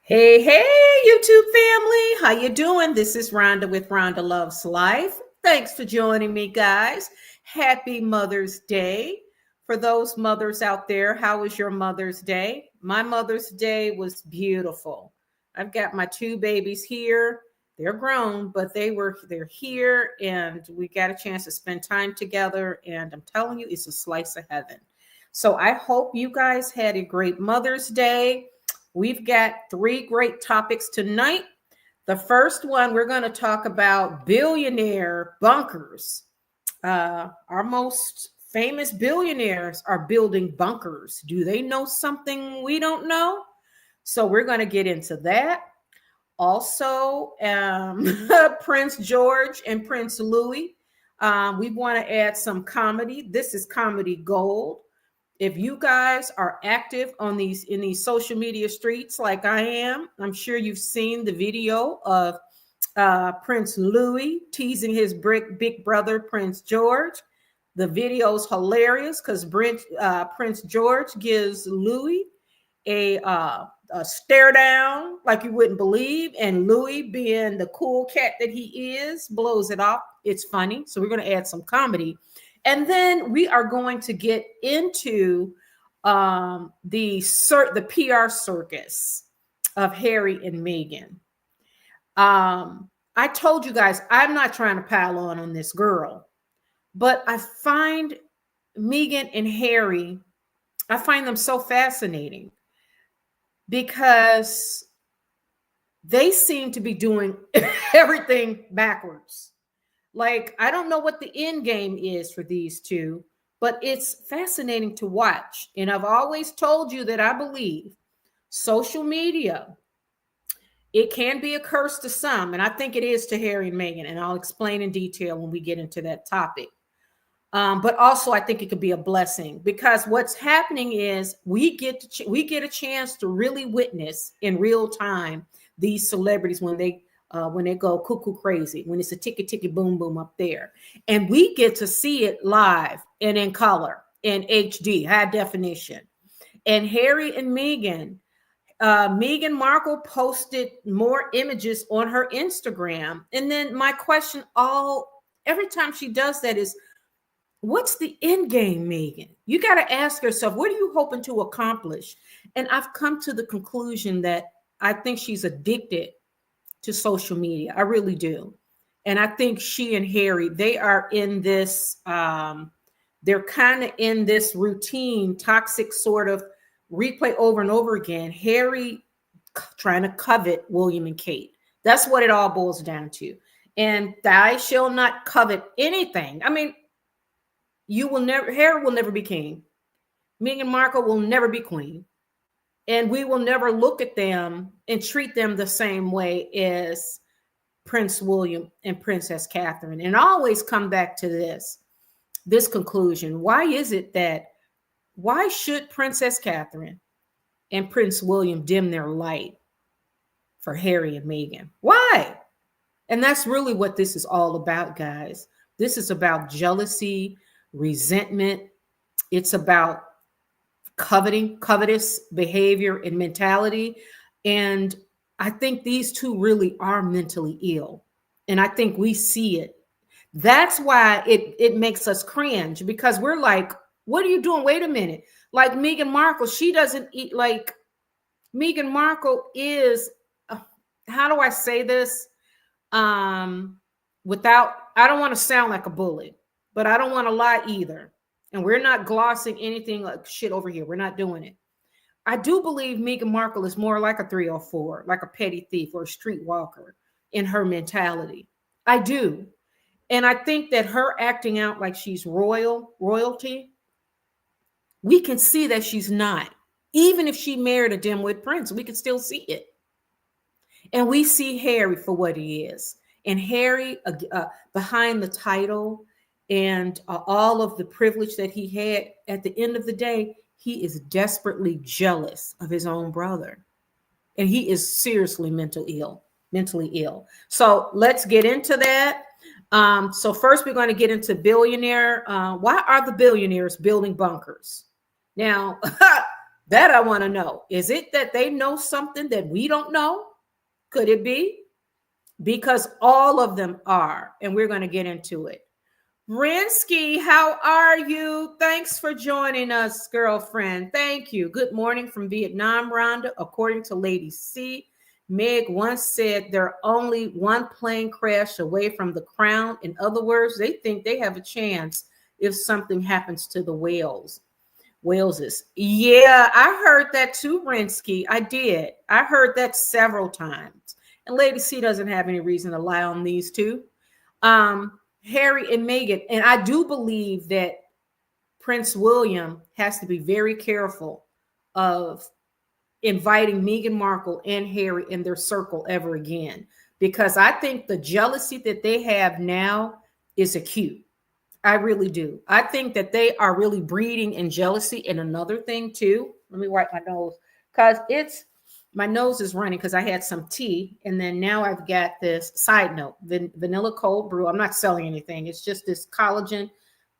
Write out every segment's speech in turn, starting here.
Hey, YouTube family. How you doing? This is Rhonda with Rhonda Loves Life. Thanks for joining me, guys. Happy Mother's Day. For those mothers out there, how was your Mother's Day? My Mother's Day was beautiful. I've got my two babies here. They're grown, but they're here and we got a chance to spend time together, and I'm telling you, it's a slice of heaven. So I hope you guys had a great Mother's Day. We've got three great topics tonight. The first one, we're going to talk about billionaire bunkers. Our most famous billionaires are building bunkers. Do they know something we don't know? So we're going to get into that. Also, Prince George and Prince Louis. We want to add some comedy. This is comedy gold. If you guys are active on these social media streets like I am, I'm sure you've seen the video of Prince Louis teasing his big brother Prince George. The video is hilarious because Prince George gives Louis a stare down like you wouldn't believe, and Louis, being the cool cat that he is, blows it off. It's funny. So we're going to add some comedy. And then we are going to get into the PR circus of Harry and Meghan. I told you guys, I'm not trying to pile on this girl, but I find Meghan and Harry, I find them so fascinating because they seem to be doing everything backwards. Like, I don't know what the end game is for these two, but it's fascinating to watch. And I've always told you that I believe social media, it can be a curse to some, and I think it is to Harry and Meghan, and I'll explain in detail when we get into that topic. But also, I think it could be a blessing because what's happening is we get a chance to really witness in real time these celebrities when they go cuckoo crazy, when it's a ticky boom boom up there. And we get to see it live and in color, in HD, high definition. And Harry and Meghan, Meghan Markle posted more images on her Instagram. And then my question every time she does that is, what's the end game, Meghan? You got to ask yourself, what are you hoping to accomplish? And I've come to the conclusion that I think she's addicted to social media. I really do. And I think she and Harry, they are in this, they're kind of in this routine, toxic sort of replay over and over again. Harry trying to covet William and Kate. That's what it all boils down to. And thou shall not covet anything. I mean, Harry will never be king. Meghan Markle will never be queen. And we will never look at them and treat them the same way as Prince William and Princess Catherine. And I always come back to this conclusion. Why should Princess Catherine and Prince William dim their light for Harry and Meghan? Why? And that's really what this is all about, guys. This is about jealousy, resentment. It's about covetous behavior and mentality. And I think these two really are mentally ill. And I think we see it. That's why it makes us cringe, because we're like, what are you doing? Wait a minute. Like Meghan Markle, she doesn't eat. Like Meghan Markle is, how do I say this? I don't want to sound like a bully, but I don't want to lie either. And we're not glossing anything like shit over here. We're not doing it. I do believe Meghan Markle is more like a 304, like a petty thief or a streetwalker in her mentality. I do. And I think that her acting out like she's royalty, we can see that she's not. Even if she married a dimwit prince, we can still see it. And we see Harry for what he is. And Harry, behind the title and all of the privilege that he had, at the end of the day, he is desperately jealous of his own brother. And he is seriously mentally ill. So let's get into that. So first we're going to get into billionaire. Why are the billionaires building bunkers? Now, That I want to know. Is it that they know something that we don't know? Could it be? Because all of them are, and we're going to get into it. Rinsky, how are you? Thanks for joining us, girlfriend. Thank you. Good morning from Vietnam, Rhonda. According to Lady C, Meg once said they're only one plane crash away from the crown. In other words, they think they have a chance if something happens to the whales. Waleses. Yeah, I heard that too, Rinsky. I did. I heard that several times. And Lady C doesn't have any reason to lie on these two. Harry and Meghan. And I do believe that Prince William has to be very careful of inviting Meghan Markle and Harry in their circle ever again. Because I think the jealousy that they have now is acute. I really do. I think that they are really breeding in jealousy. And another thing too, let me wipe my nose because my nose is running because I had some tea. And then now I've got this side note, vanilla cold brew. I'm not selling anything. It's just this collagen,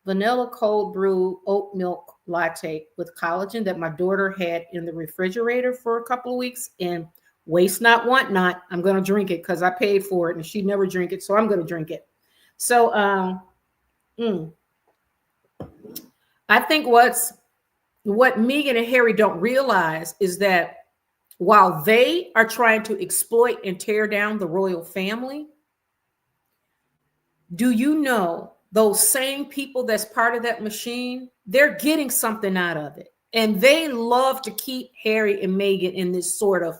vanilla cold brew oat milk latte with collagen that my daughter had in the refrigerator for a couple of weeks. And waste not, want not. I'm going to drink it because I paid for it and she'd never drink it. So I'm going to drink it. So, I think what Meghan and Harry don't realize is that while they are trying to exploit and tear down the royal family, do you know those same people that's part of that machine, they're getting something out of it. And they love to keep Harry and Meghan in this sort of,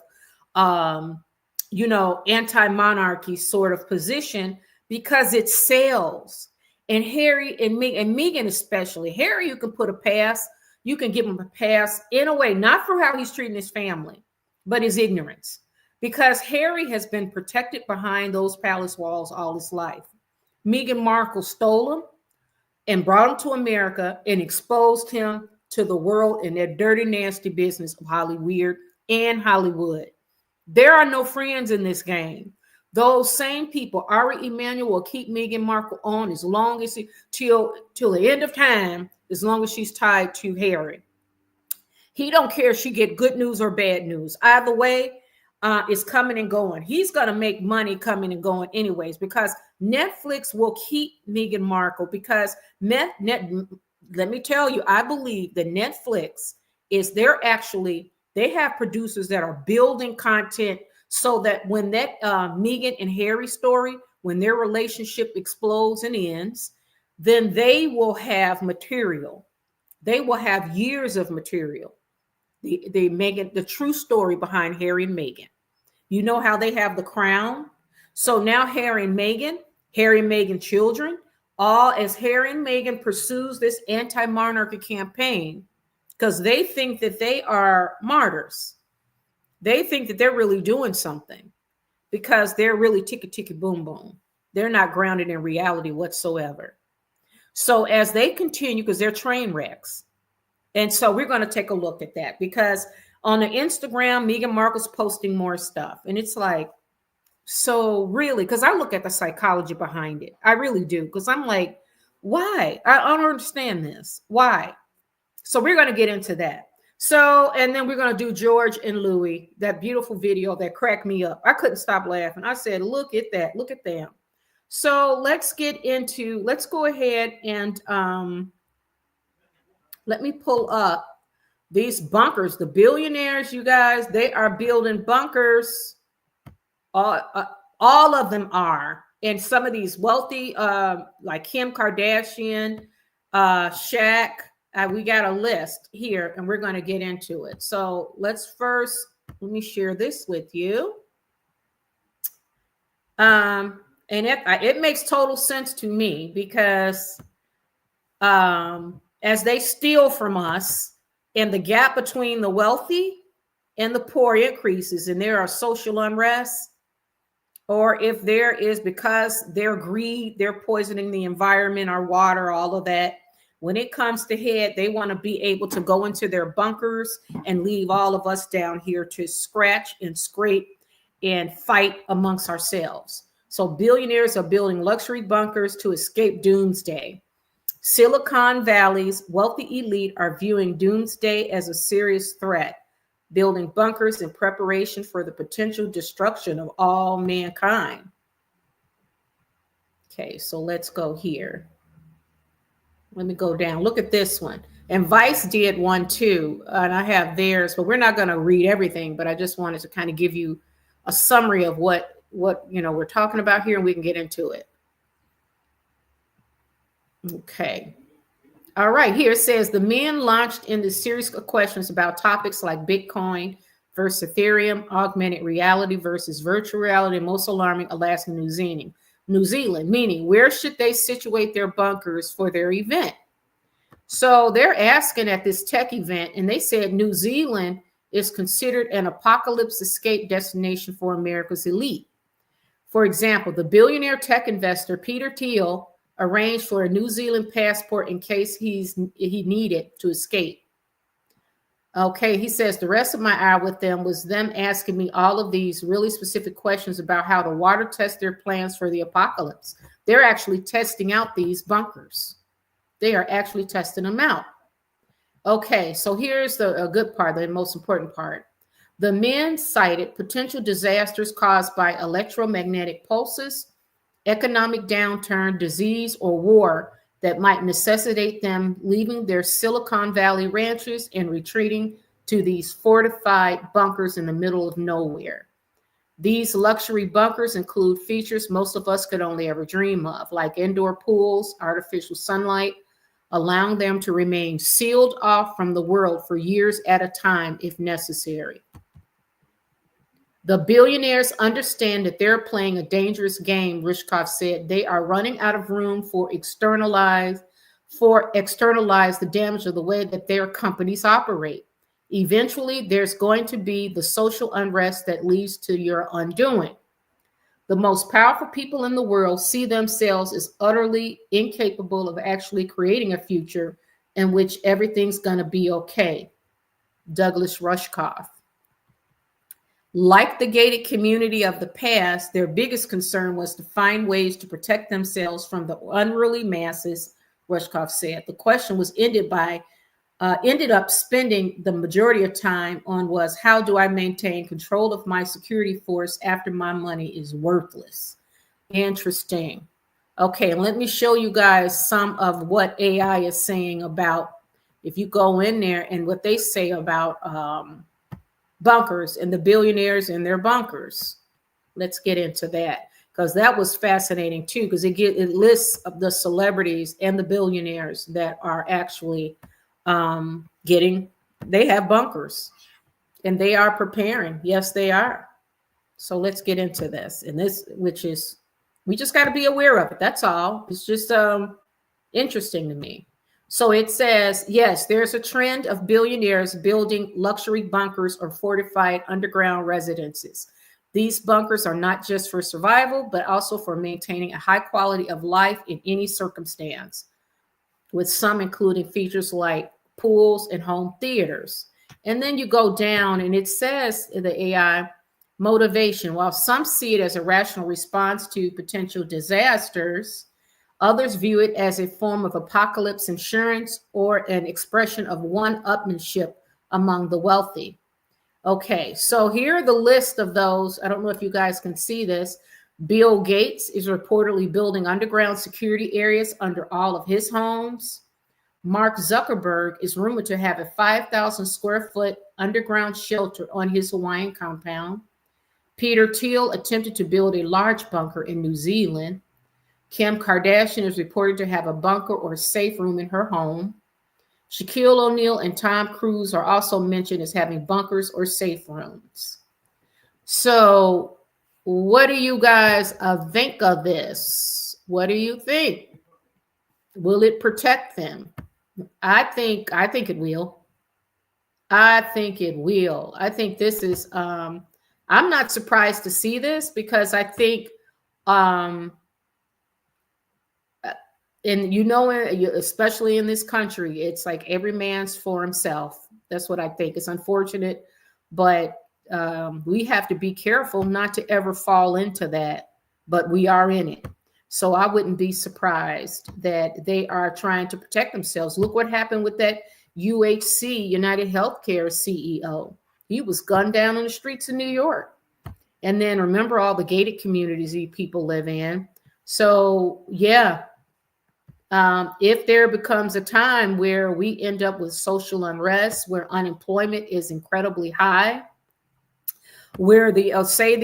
anti-monarchy sort of position because it sells. And Harry and Meghan especially, Harry, you can put a pass, you can give him a pass in a way, not for how he's treating his family, but his ignorance. Because Harry has been protected behind those palace walls all his life. Meghan Markle stole him and brought him to America and exposed him to the world in their dirty, nasty business of Hollywood and Hollywood. There are no friends in this game. Those same people, Ari Emanuel, will keep Meghan Markle on as long as till the end of time, as long as she's tied to Harry. He don't care if she get good news or bad news. Either way, it's coming and going. He's going to make money coming and going anyways because Netflix will keep Meghan Markle because let me tell you, I believe that Netflix is they have producers that are building content so that when that Meghan and Harry story, when their relationship explodes and ends, then they will have material. They will have years of material. The true story behind Harry and Meghan. You know how they have the crown. So now Harry and Meghan children, all as Harry and Meghan pursues this anti-monarchy campaign because they think that they are martyrs. They think that they're really doing something because they're really ticky boom boom. They're not grounded in reality whatsoever. So as they continue, because they're train wrecks. And so we're going to take a look at that because on the Instagram, Meghan Markle's posting more stuff. And it's like, so really, because I look at the psychology behind it. I really do. Because I'm like, why? I don't understand this. Why? So we're going to get into that. So, and then we're going to do George and Louis, that beautiful video that cracked me up. I couldn't stop laughing. I said, look at that. Look at them. So let's go ahead and let me pull up these bunkers. The billionaires, you guys, they are building bunkers. All of them are. And some of these wealthy, like Kim Kardashian, Shaq, we got a list here and we're going to get into it. So let me share this with you. And it makes total sense to me because as they steal from us and the gap between the wealthy and the poor increases and there are social unrest, or if there is because their greed, they're poisoning the environment, our water, all of that. When it comes to head, they want to be able to go into their bunkers and leave all of us down here to scratch and scrape and fight amongst ourselves. So billionaires are building luxury bunkers to escape doomsday. Silicon Valley's wealthy elite are viewing doomsday as a serious threat, building bunkers in preparation for the potential destruction of all mankind. Okay, so let's go here. Let me go down. Look at this one. And Vice did one too, and I have theirs, but we're not going to read everything. But I just wanted to kind of give you a summary of what we're talking about here, and we can get into it. Okay. All right. Here it says the men launched into a series of questions about topics like Bitcoin versus Ethereum, augmented reality versus virtual reality, and most alarming, Alaska, New Zealand, meaning where should they situate their bunkers for their event? So they're asking at this tech event, and they said New Zealand is considered an apocalypse escape destination for America's elite. For example, the billionaire tech investor Peter Thiel arranged for a New Zealand passport in case he needed to escape. Okay, he says the rest of my hour with them was them asking me all of these really specific questions about how to water test their plans for the apocalypse. They're actually testing out these bunkers. They are actually testing them out. Okay, so here's the good part, the most important part. The men cited potential disasters caused by electromagnetic pulses, economic downturn, disease, or war that might necessitate them leaving their Silicon Valley ranches and retreating to these fortified bunkers in the middle of nowhere. These luxury bunkers include features most of us could only ever dream of, like indoor pools, artificial sunlight, allowing them to remain sealed off from the world for years at a time if necessary. The billionaires understand that they're playing a dangerous game, Rishkov said. They are running out of room for externalize the damage of the way that their companies operate. Eventually, there's going to be the social unrest that leads to your undoing. The most powerful people in the world see themselves as utterly incapable of actually creating a future in which everything's going to be okay. Douglas Rushkoff. Like the gated community of the past, their biggest concern was to find ways to protect themselves from the unruly masses, Rushkoff said. The question was ended up spending the majority of time on was, how do I maintain control of my security force after my money is worthless? Interesting. Okay, let me show you guys some of what AI is saying about, if you go in there and what they say about bunkers and the billionaires in their bunkers. Let's get into that, because that was fascinating too, because it lists of the celebrities and the billionaires that are actually they have bunkers and they are preparing. Yes, they are. So let's get into this. And this, which is, we just got to be aware of it. That's all. It's just interesting to me. So it says, yes, there's a trend of billionaires building luxury bunkers or fortified underground residences. These bunkers are not just for survival, but also for maintaining a high quality of life in any circumstance, with some including features like pools and home theaters. And then you go down and it says in the AI, motivation. While some see it as a rational response to potential disasters, others view it as a form of apocalypse insurance or an expression of one-upmanship among the wealthy. Okay, so here are the list of those. I don't know if you guys can see this. Bill Gates is reportedly building underground security areas under all of his homes. Mark Zuckerberg is rumored to have a 5,000 square foot underground shelter on his Hawaiian compound. Peter Thiel attempted to build a large bunker in New Zealand. Kim Kardashian is reported to have a bunker or safe room in her home. Shaquille O'Neal and Tom Cruise are also mentioned as having bunkers or safe rooms. So what do you guys think of this? What do you think? Will it protect them? I think it will. I think it will. I think this is, I'm not surprised to see this, because I think, and especially in this country, it's like every man's for himself. That's what I think. It's unfortunate, but we have to be careful not to ever fall into that, but we are in it. So I wouldn't be surprised that they are trying to protect themselves. Look what happened with that UHC, United Healthcare CEO. He was gunned down on the streets of New York. And then remember all the gated communities these people live in. So yeah, if there becomes a time where we end up with social unrest, where unemployment is incredibly high, where the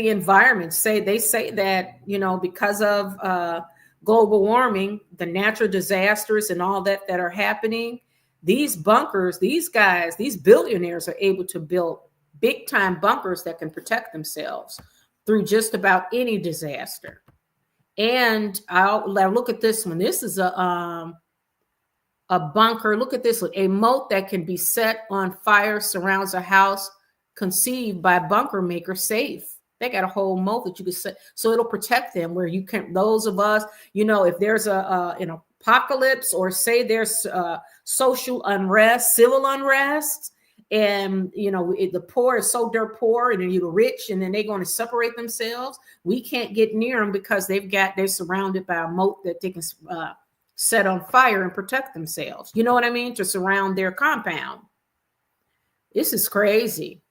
environment they say that because of global warming, the natural disasters and all that are happening, these bunkers, these guys, these billionaires are able to build big time bunkers that can protect themselves through just about any disaster. And I'll look at this one. This is a bunker. Look at this one. A moat that can be set on fire surrounds a house conceived by bunker maker safe. They got a whole moat that you can set, so it'll protect them. Where you can, those of us, if there's an apocalypse, or say there's social unrest, civil unrest, and the poor is so dirt poor, and you're rich, and then they're going to separate themselves. We can't get near them because they're surrounded by a moat that they can set on fire and protect themselves. You know what I mean? To surround their compound. This is crazy.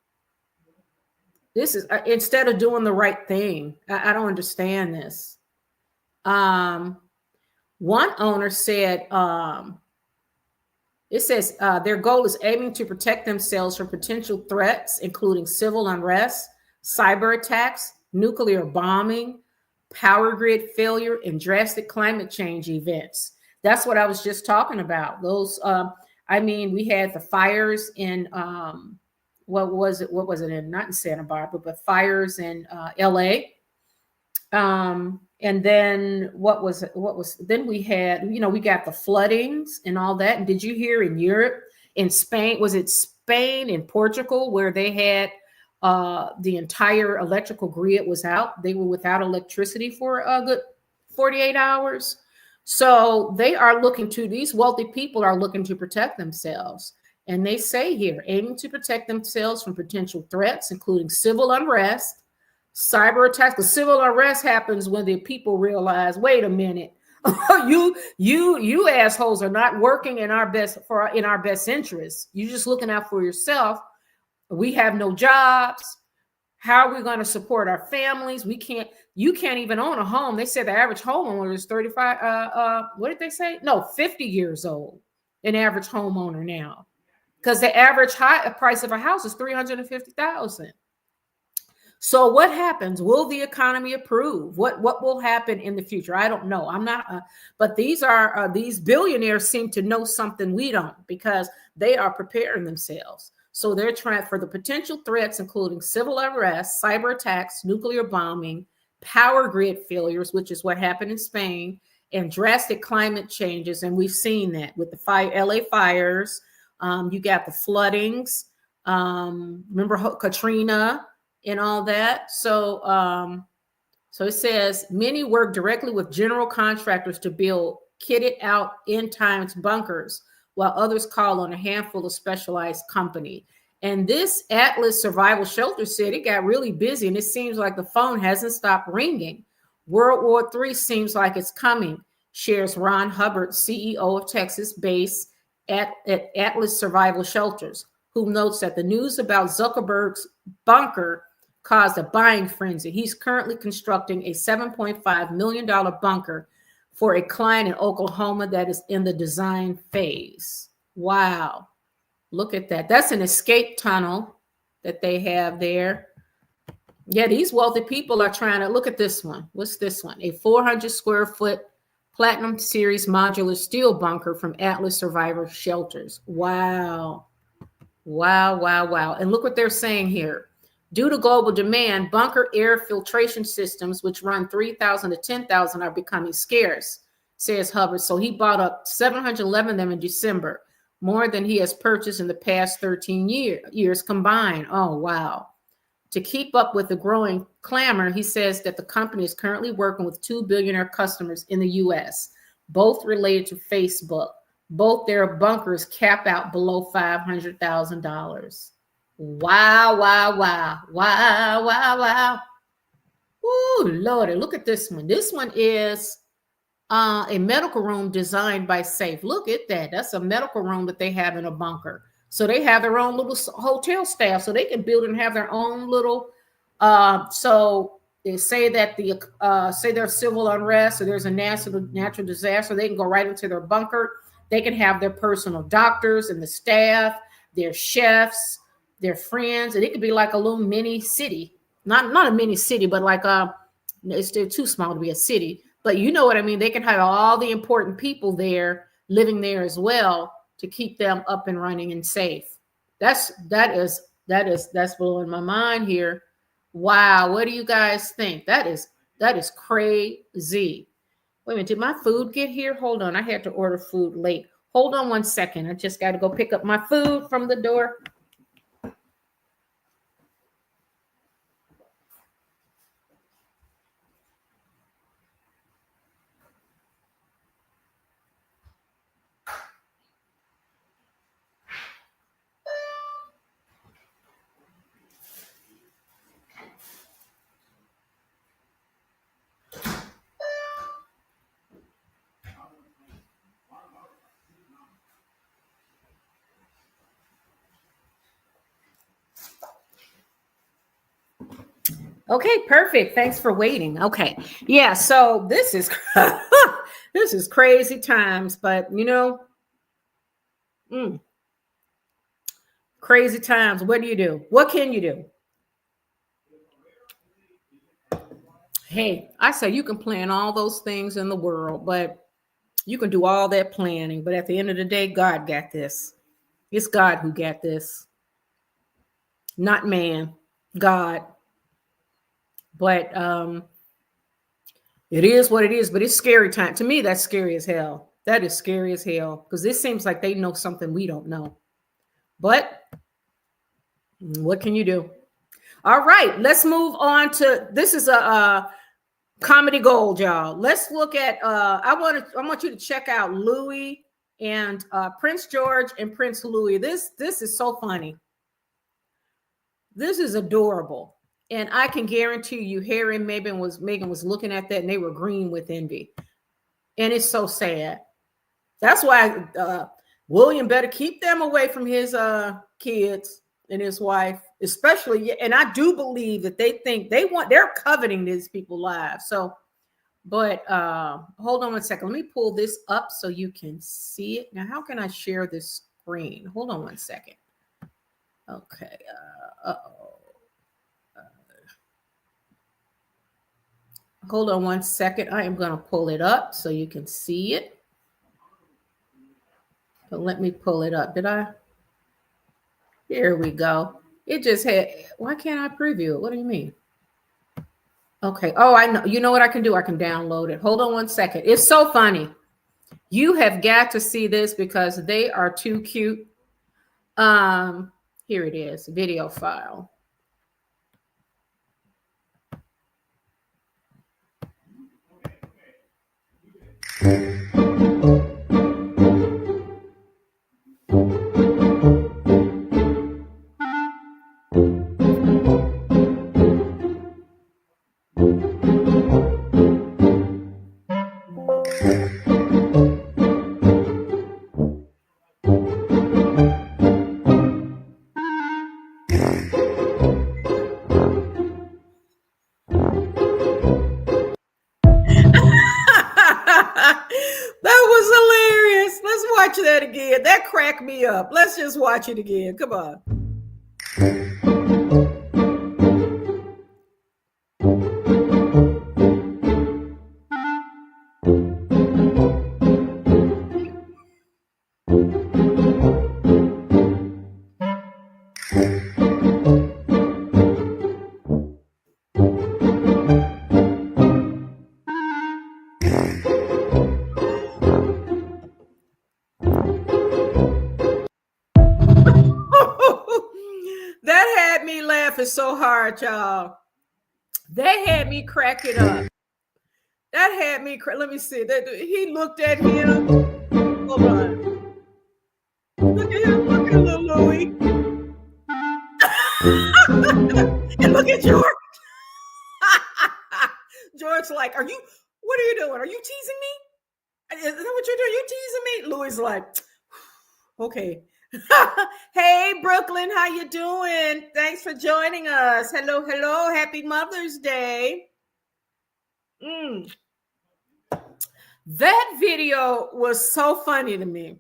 This is instead of doing the right thing. I don't understand this. One owner said, it says their goal is aiming to protect themselves from potential threats, including civil unrest, cyber attacks, nuclear bombing, power grid failure, and drastic climate change events. That's what I was just talking about. Those, we had the fires in, what was it in, not in Santa Barbara, but fires in LA. And then then we had, we got the floodings and all that. And did you hear in Europe, in Spain, was it Spain and Portugal, where they had the entire electrical grid was out? They were without electricity for a good 48 hours. So these wealthy people are looking to protect themselves. And they say here, aiming to protect themselves from potential threats, including civil unrest, cyber attacks. The civil unrest happens when the people realize, wait a minute, you assholes are not working in our best interest. You're just looking out for yourself. We have no jobs. How are we going to support our families? You can't even own a home. They said the average homeowner is 35. What did they say? No, 50 years old. An average homeowner now, because the average price of a house is $350,000. So what happens? Will the economy improve? What will happen in the future? I don't know. I'm not, but these billionaires seem to know something we don't, because they are preparing themselves. So they're trying for the potential threats, including civil unrest, cyber attacks, nuclear bombing, power grid failures, which is what happened in Spain, and drastic climate changes. And we've seen that with the LA fires. You got the floodings. Remember Katrina and all that. So it says many work directly with general contractors to build kitted out end times bunkers, while others call on a handful of specialized company. And this Atlas Survival Shelter said it got really busy, and it seems like the phone hasn't stopped ringing. World War III seems like it's coming, shares Ron Hubbard, CEO of Texas-based at Atlas Survival Shelters, who notes that the news about Zuckerberg's bunker caused a buying frenzy. He's currently constructing a $7.5 million bunker for a client in Oklahoma that is in the design phase. Wow. Look at that. That's an escape tunnel that they have there. Yeah, these wealthy people are trying to look at this one. What's this one? A 400 square foot Platinum Series modular steel bunker from Atlas Survivor Shelters. Wow. Wow, wow, wow. And look what they're saying here. Due to global demand, bunker air filtration systems, which run $3,000 to $10,000, are becoming scarce, says Hubbard. So he bought up 711 of them in December, more than he has purchased in the past 13 years combined. Oh, wow. To keep up with the growing clamor, he says that the company is currently working with 2 billionaire customers in the U.S., both related to Facebook. Both their bunkers cap out below $500,000. Wow, wow, wow, wow, wow, wow. Ooh, Lordy, look at this one. This one is a medical room designed by Safe. Look at that. That's a medical room that they have in a bunker. So they have their own little hotel staff, so they can build and have their own little. So they say that say there's civil unrest or there's a natural disaster, they can go right into their bunker. They can have their personal doctors and the staff, their chefs, their friends, and it could be like a little mini city. Not a mini city, but like it's still too small to be a city. But you know what I mean? They can have all the important people there living there as well to keep them up and running and safe. That's blowing my mind here. Wow, what do you guys think? That is crazy. Wait a minute, did my food get here? Hold on, I had to order food late. Hold on one second. I just got to go pick up my food from the door. Okay, perfect. Thanks for waiting. Okay. Yeah, so this is this is crazy times, but crazy times. What do you do? What can you do? Hey, I say you can plan all those things in the world, but you can do all that planning, but at the end of the day, God got this. It's God who got this. Not man, God. But it is what it is, but it's scary time. To me, that's scary as hell. That is scary as hell because it seems like they know something we don't know. But what can you do? All right, let's move on to this is a comedy gold, y'all. Let's look at I want you to check out Louis and Prince George and Prince Louis. This is so funny. This is adorable. And I can guarantee you, Harry and Meghan was looking at that and they were green with envy. And it's so sad. That's why William better keep them away from his kids and his wife, especially. And I do believe that they think they're coveting these people's lives. So, but hold on one second. Let me pull this up so you can see it. Now, how can I share this screen? Hold on one second. Okay. Hold on one second. I am going to pull it up so you can see it. But let me pull it up. Did I? Here we go. It just had, why can't I preview it? What do you mean? Okay. Oh, I know. You know what I can do? I can download it. Hold on one second. It's so funny. You have got to see this because they are too cute. Here it is, video file. Watch that again. That cracked me up. Let's just watch it again. Come on. So hard, y'all. That had me cracking up. That had me. Let me see. That he looked at him. Hold on. Look at him. Look at little Louis. And look at George. George's like, "What are you doing? Are you teasing me?" Is that what you're doing? You teasing me? Louis like, okay. Hey, Brooklyn, how you doing? Thanks for joining us. Hello, hello. Happy Mother's Day. Mm. That video was so funny to me.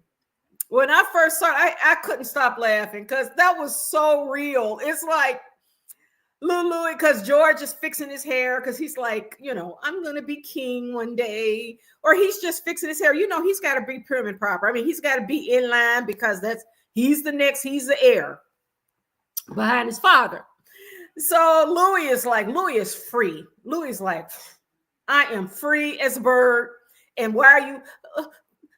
When I first saw it, I couldn't stop laughing because that was so real. It's like Louis, because George is fixing his hair because he's like, I'm going to be king one day. Or he's just fixing his hair. He's got to be prim and proper. I mean, he's got to be in line because he's the heir behind his father. So Louis is free. Louis is like, I am free as a bird. And why are you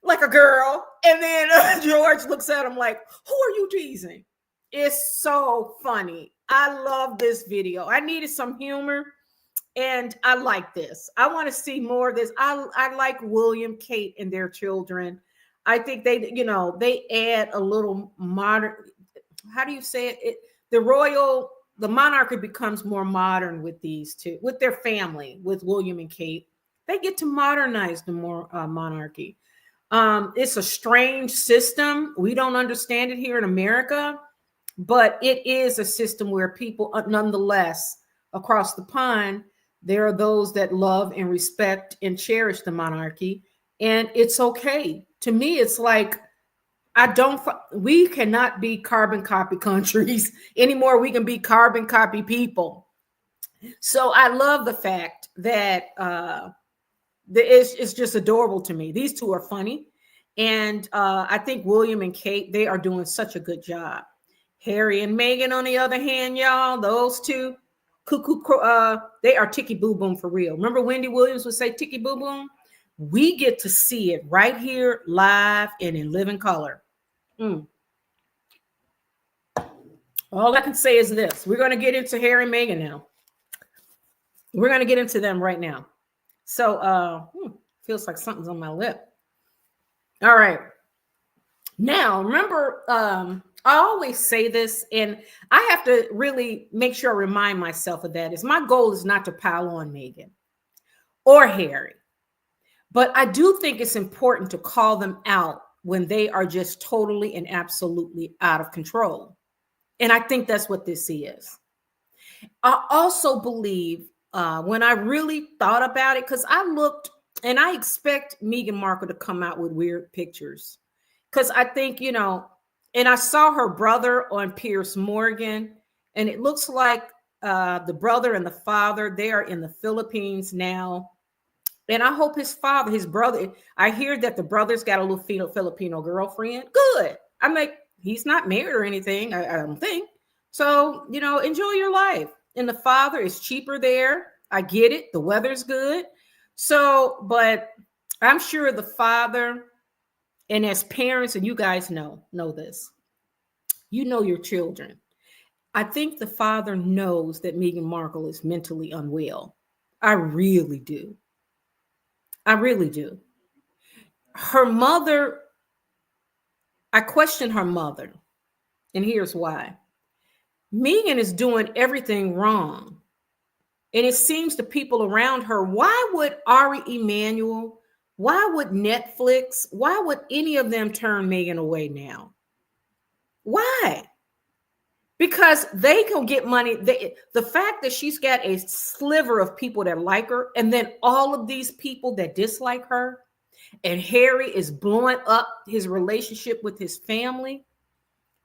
like a girl? And then George looks at him like, who are you teasing? It's so funny. I love this video. I needed some humor and I like this. I want to see more of this. I like William, Kate, and their children. I think they add a little modern, how do you say it? The monarchy becomes more modern with these two, with their family, with William and Kate. They get to modernize the monarchy. It's a strange system. We don't understand it here in America, but it is a system where people, nonetheless, across the pond, there are those that love and respect and cherish the monarchy, and it's okay. To me, it's like, we cannot be carbon copy countries anymore. We can be carbon copy people. So I love the fact that it's just adorable to me. These two are funny. And I think William and Kate, they are doing such a good job. Harry and Meghan, on the other hand, y'all, those two, they are ticky boo boom for real. Remember Wendy Williams would say ticky boo boom? We get to see it right here live and in living color. All I can say is this. We're going to get into Harry and Meghan now. We're going to get into them right now. So feels like something's on my lip. All right. Now, remember, I always say this, and I have to really make sure I remind myself of that. My goal is not to pile on Meghan or Harry. But I do think it's important to call them out when they are just totally and absolutely out of control. And I think that's what this is. I also believe when I really thought about it, because I looked and I expect Meghan Markle to come out with weird pictures. Because I think, and I saw her brother on Piers Morgan, and it looks like the brother and the father, they are in the Philippines now. And I hope his brother, I hear that the brother's got a little Filipino girlfriend. Good. I'm like, he's not married or anything, I don't think. So, enjoy your life. And the father is cheaper there. I get it. The weather's good. So, but I'm sure the father, and as parents, and you guys know this, your children. I think the father knows that Meghan Markle is mentally unwell. I really do. I really do. Her mother, I question her mother, and here's why. Meghan is doing everything wrong. And it seems to people around her, why would Ari Emanuel, why would Netflix, why would any of them turn Meghan away now? Why? Because they can get money. The fact that she's got a sliver of people that like her, and then all of these people that dislike her, and Harry is blowing up his relationship with his family,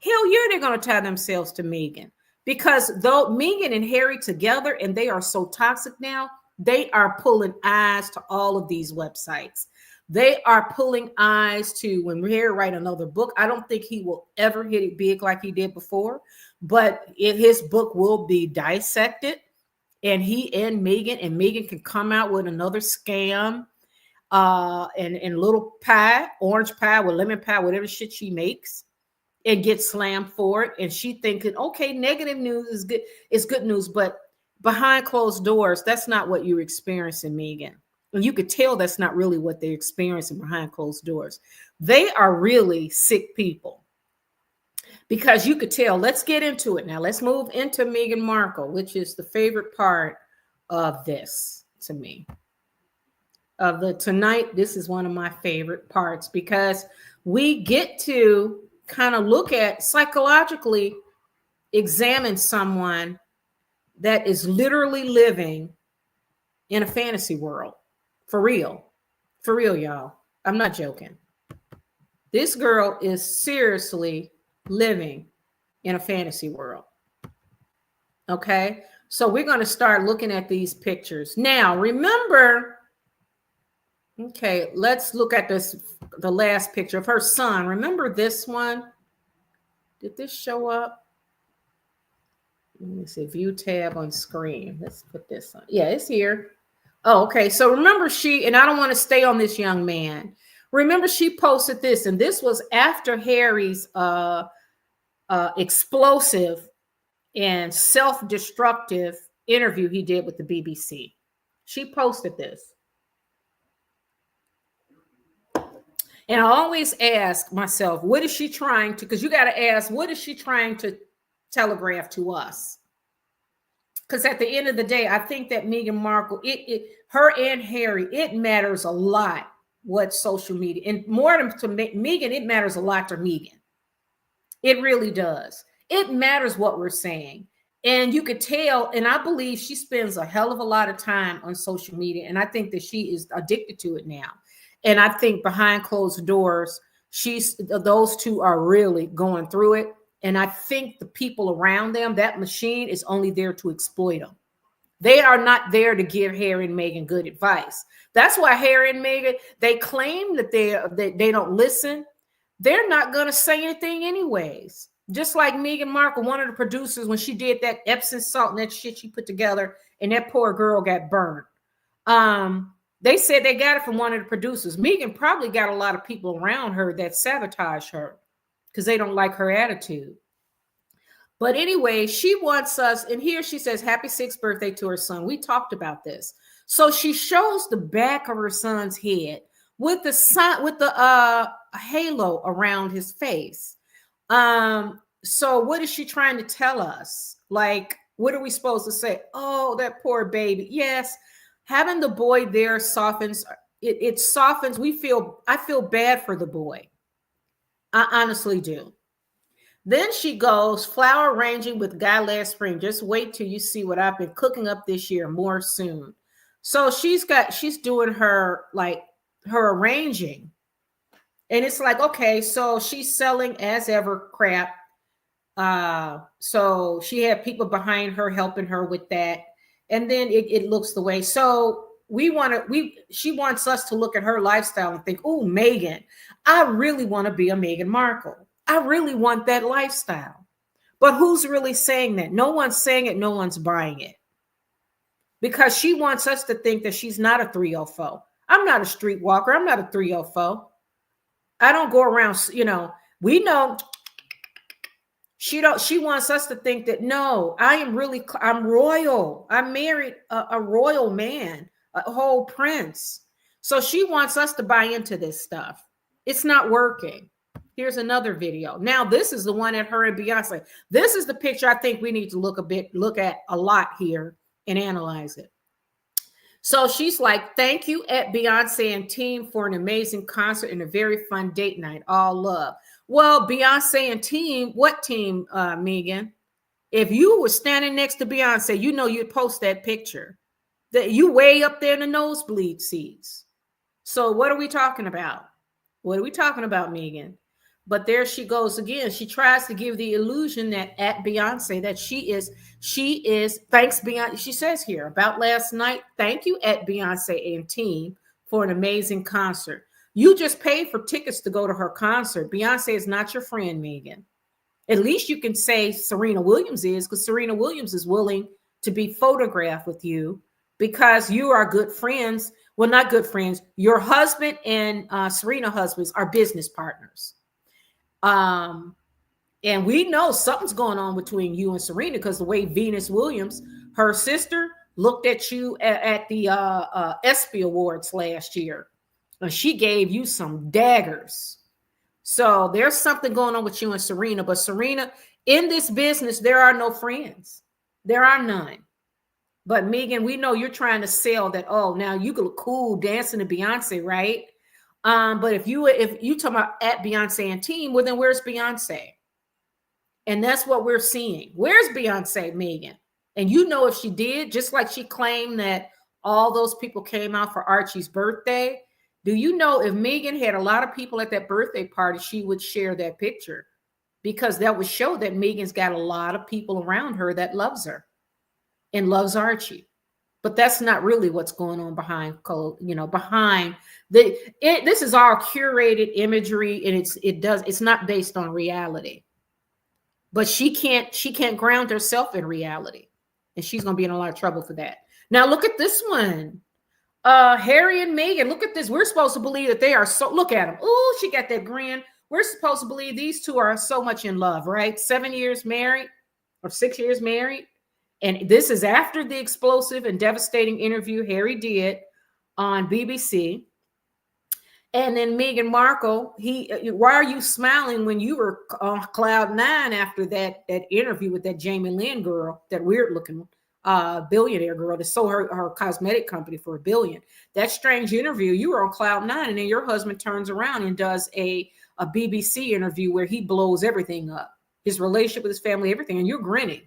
hell yeah, they're going to tie themselves to Meghan. Because though Meghan and Harry together, and they are so toxic now, they are pulling eyes to all of these websites. They are pulling eyes to when Harry write another book. I don't think he will ever hit it big like he did before, but his book will be dissected, and he and Meghan can come out with another scam and little pie, orange pie with lemon pie, whatever shit she makes, and get slammed for it. And she thinking, okay, negative news is good. It's good news, but behind closed doors, that's not what you're experiencing, Meghan. And you could tell that's not really what they're experiencing behind closed doors. They are really sick people. Because you could tell, let's get into it now. Let's move into Meghan Markle, which is the favorite part of this to me. of the tonight. This is one of my favorite parts because we get to kind of look at psychologically examine someone that is literally living in a fantasy world. For real. For real, y'all. I'm not joking. This girl is seriously living in a fantasy world. Okay. So we're going to start looking at these pictures. Now, remember, okay, let's look at this, the last picture of her son. Remember this one? Did this show up? Let me see, view tab on screen. Let's put this on. Yeah, it's here. Oh, okay. So remember and I don't want to stay on this young man. Remember she posted this, and this was after Harry's explosive and self-destructive interview he did with the BBC. She posted this. And I always ask myself, what is she trying to, because you got to ask, what is she trying to telegraph to us? Because at the end of the day, I think that Meghan Markle, her and Harry, it matters a lot what social media, and more than to Meghan, it matters a lot to Meghan. It really does. It matters what we're saying. And you could tell, and I believe she spends a hell of a lot of time on social media. And I think that she is addicted to it now. And I think behind closed doors, those two are really going through it. And I think the people around them, that machine is only there to exploit them. They are not there to give Harry and Meghan good advice. That's why Harry and Meghan, they claim that they don't listen. They're not going to say anything anyways. Just like Meghan Markle, one of the producers, when she did that Epsom salt and that shit she put together, and that poor girl got burned. They said they got it from one of the producers. Meghan probably got a lot of people around her that sabotage her because they don't like her attitude. But anyway, she wants us, and here she says, happy 6th birthday to her son. We talked about this. So she shows the back of her son's head with the sun, with the halo around his face. So what is she trying to tell us? Like, what are we supposed to say? Oh, that poor baby. Yes, having the boy there softens. It softens. I feel bad for the boy. I honestly do. Then she goes, flower arranging with guy last spring. Just wait till you see what I've been cooking up this year. More soon. So she's doing her arranging. And it's like, okay, so she's selling as ever crap. So she had people behind her helping her with that. And then it looks the way. So she wants us to look at her lifestyle and think, oh, Meghan, I really want to be a Meghan Markle. I really want that lifestyle. But who's really saying that? No one's saying it. No one's buying it. Because she wants us to think that she's not a 304. I'm not a streetwalker. I'm not a 304. I don't go around, we know she wants us to think that, no, I'm royal. I married a royal man, a whole prince. So she wants us to buy into this stuff. It's not working. Here's another video. Now, this is the one at her and Beyonce. This is the picture I think we need to look at a lot here and analyze it. So she's like, thank you at Beyonce and team for an amazing concert and a very fun date night. All love. Well, Beyonce and team, what team, Meghan? If you were standing next to Beyonce, you'd post that picture. That you way up there in the nosebleed seats. So what are we talking about? What are we talking about, Meghan? But there she goes again. She tries to give the illusion that at Beyonce that she is, thanks Beyonce. She says here about last night, thank you at Beyonce and team for an amazing concert. You just paid for tickets to go to her concert. Beyonce is not your friend, Meghan. At least you can say Serena Williams is, because Serena Williams is willing to be photographed with you because you are good friends. Well, not good friends. Your husband and Serena husbands are business partners. And we know something's going on between you and Serena because the way Venus Williams, her sister, looked at you at the ESPY Awards last year. And she gave you some daggers. So there's something going on with you and Serena. But Serena, in this business, there are no friends. There are none. But Meghan, we know you're trying to sell that. Oh, now you look cool dancing to Beyonce, right? But if you talk about at Beyonce and team, well, then where's Beyonce? And that's what we're seeing. Where's Beyonce, Meghan? And you know, if she did, just like she claimed that all those people came out for Archie's birthday, do you know if Meghan had a lot of people at that birthday party, she would share that picture, because that would show that Meghan's got a lot of people around her that loves her and loves Archie. But that's not really what's going on behind behind this is all curated imagery, and it's not based on reality. But she can't ground herself in reality, and she's going to be in a lot of trouble for that. Now look at this one. Harry and Meghan, look at this. We're supposed to believe that they are so, look at them. Oh, she got that grin. We're supposed to believe these two are so much in love, right? 7 years married or 6 years married. And this is after the explosive and devastating interview Harry did on BBC. And then Meghan Markle, why are you smiling when you were on cloud nine after that interview with that Jamie Lynn girl, that weird looking billionaire girl that sold her cosmetic company for $1 billion? That strange interview, you were on cloud nine, and then your husband turns around and does a BBC interview where he blows everything up, his relationship with his family, everything, and you're grinning.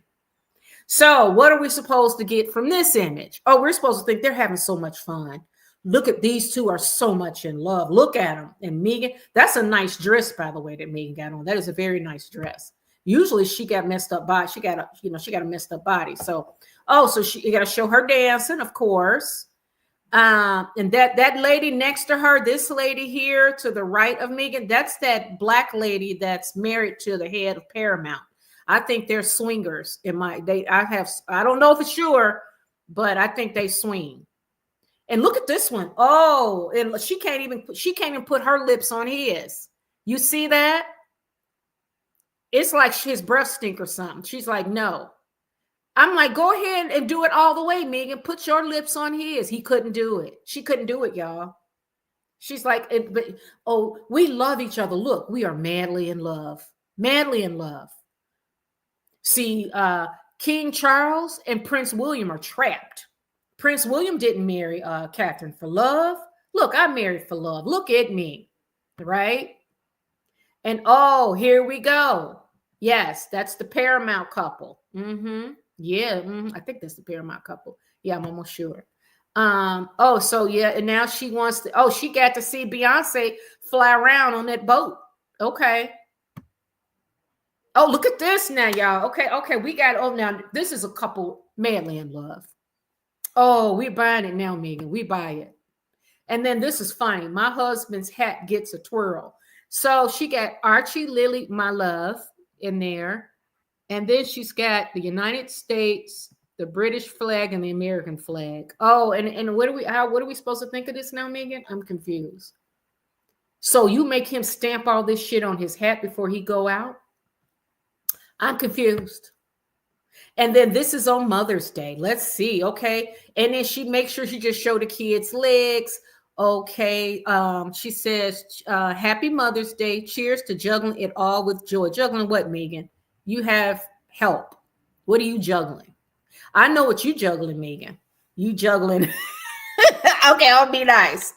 So what are we supposed to get from this image? Oh, we're supposed to think they're having so much fun. Look at these two are so much in love. Look at them. And Meghan, that's a nice dress, by the way, that Meghan got on. That is a very nice dress. Usually she got messed up body. She got a messed up body. So, you got to show her dancing, of course. And that lady next to her, this lady here to the right of Meghan, that's that black lady that's married to the head of Paramount. I think they're swingers. I don't know for sure, but I think they swing. And look at this one. Oh, and she can't even put her lips on his. You see that? It's like his breath stink or something. She's like, no. I'm like, go ahead and do it all the way, Meghan. Put your lips on his. He couldn't do it. She couldn't do it, y'all. She's like, we love each other. Look, we are madly in love. Madly in love. See, King Charles and Prince William are trapped. Prince William didn't marry Catherine for love. Look, I married for love. Look at me, right? And here we go. Yes, that's the Paramount couple. Yeah, I think that's the Paramount couple. Yeah, I'm almost sure. And now she wants to. She got to see Beyonce fly around on that boat. Okay. Oh, look at this now, y'all. Okay, we got. Now this is a couple madly in love. Oh, we're buying it now, Meghan. We buy it. And then this is funny. My husband's hat gets a twirl. So she got Archie Lily, my love, in there. And then she's got the United States, the British flag, and the American flag. Oh, and what are we supposed to think of this now, Meghan? I'm confused. So you make him stamp all this shit on his hat before he go out? I'm confused. And then this is on Mother's Day. Let's see. Okay. And then she makes sure she just show the kids' legs. Okay. She says, happy Mother's Day. Cheers to juggling it all with joy. Juggling what, Meghan? You have help. What are you juggling? I know what you juggling, Meghan. You juggling. Okay, I'll be nice.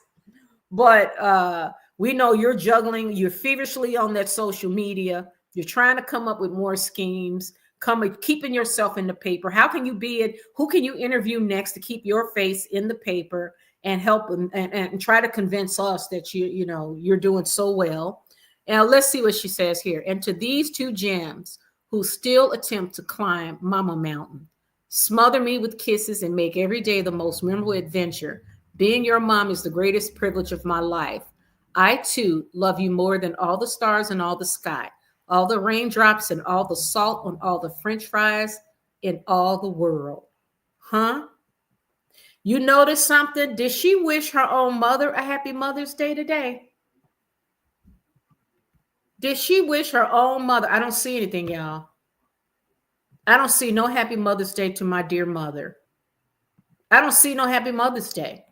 But we know you're juggling. You're feverishly on that social media. You're trying to come up with more schemes. Keeping yourself in the paper. How can you be it? Who can you interview next to keep your face in the paper and help and try to convince us that you're doing so well? Now let's see what she says here. And to these two gems who still attempt to climb Mama Mountain, smother me with kisses and make every day the most memorable adventure. Being your mom is the greatest privilege of my life. I too love you more than all the stars and all the sky, all the raindrops and all the salt on all the French fries in all the world. Huh? You notice something? Did she wish her own mother a happy Mother's Day today? Did she wish her own mother? I don't see anything, y'all. I don't see no happy Mother's Day to my dear mother. I don't see no happy Mother's Day.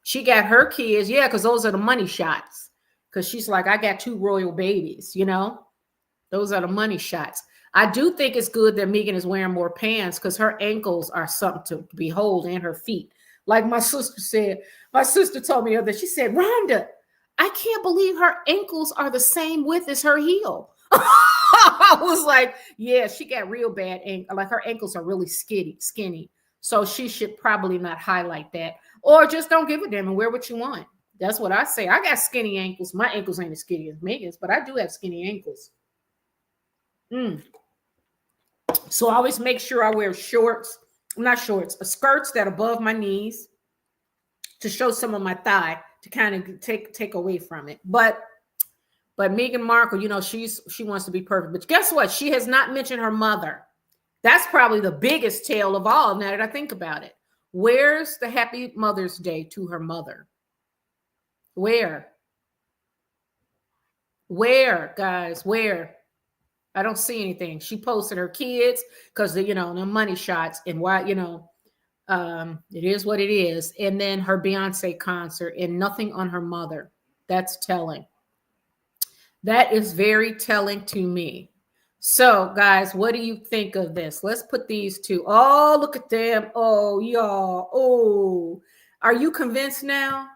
She got her kids. Yeah, because those are the money shots. Because she's like, I got 2 royal babies, Those are the money shots. I do think it's good that Meghan is wearing more pants because her ankles are something to behold and her feet. Like my sister said, my sister told me the other day, she said, Rhonda, I can't believe her ankles are the same width as her heel. I was like, yeah, she got real bad ankle. Like her ankles are really skinny. So she should probably not highlight that. Or just don't give a damn and wear what you want. That's what I say. I got skinny ankles. My ankles ain't as skinny as Megan's, but I do have skinny ankles. So I always make sure I wear shorts, not shorts, skirts that are above my knees to show some of my thigh to kind of take away from it. But Meghan Markle, she wants to be perfect. But guess what? She has not mentioned her mother. That's probably the biggest tale of all now that I think about it. Where's the happy Mother's Day to her mother? Where, guys? Where? I don't see anything. She posted her kids because the money shots and why, it is what it is. And then her Beyonce concert and nothing on her mother. That's telling. That is very telling to me. So, guys, what do you think of this? Let's put these two. Oh, look at them. Oh, y'all. Oh, are you convinced now?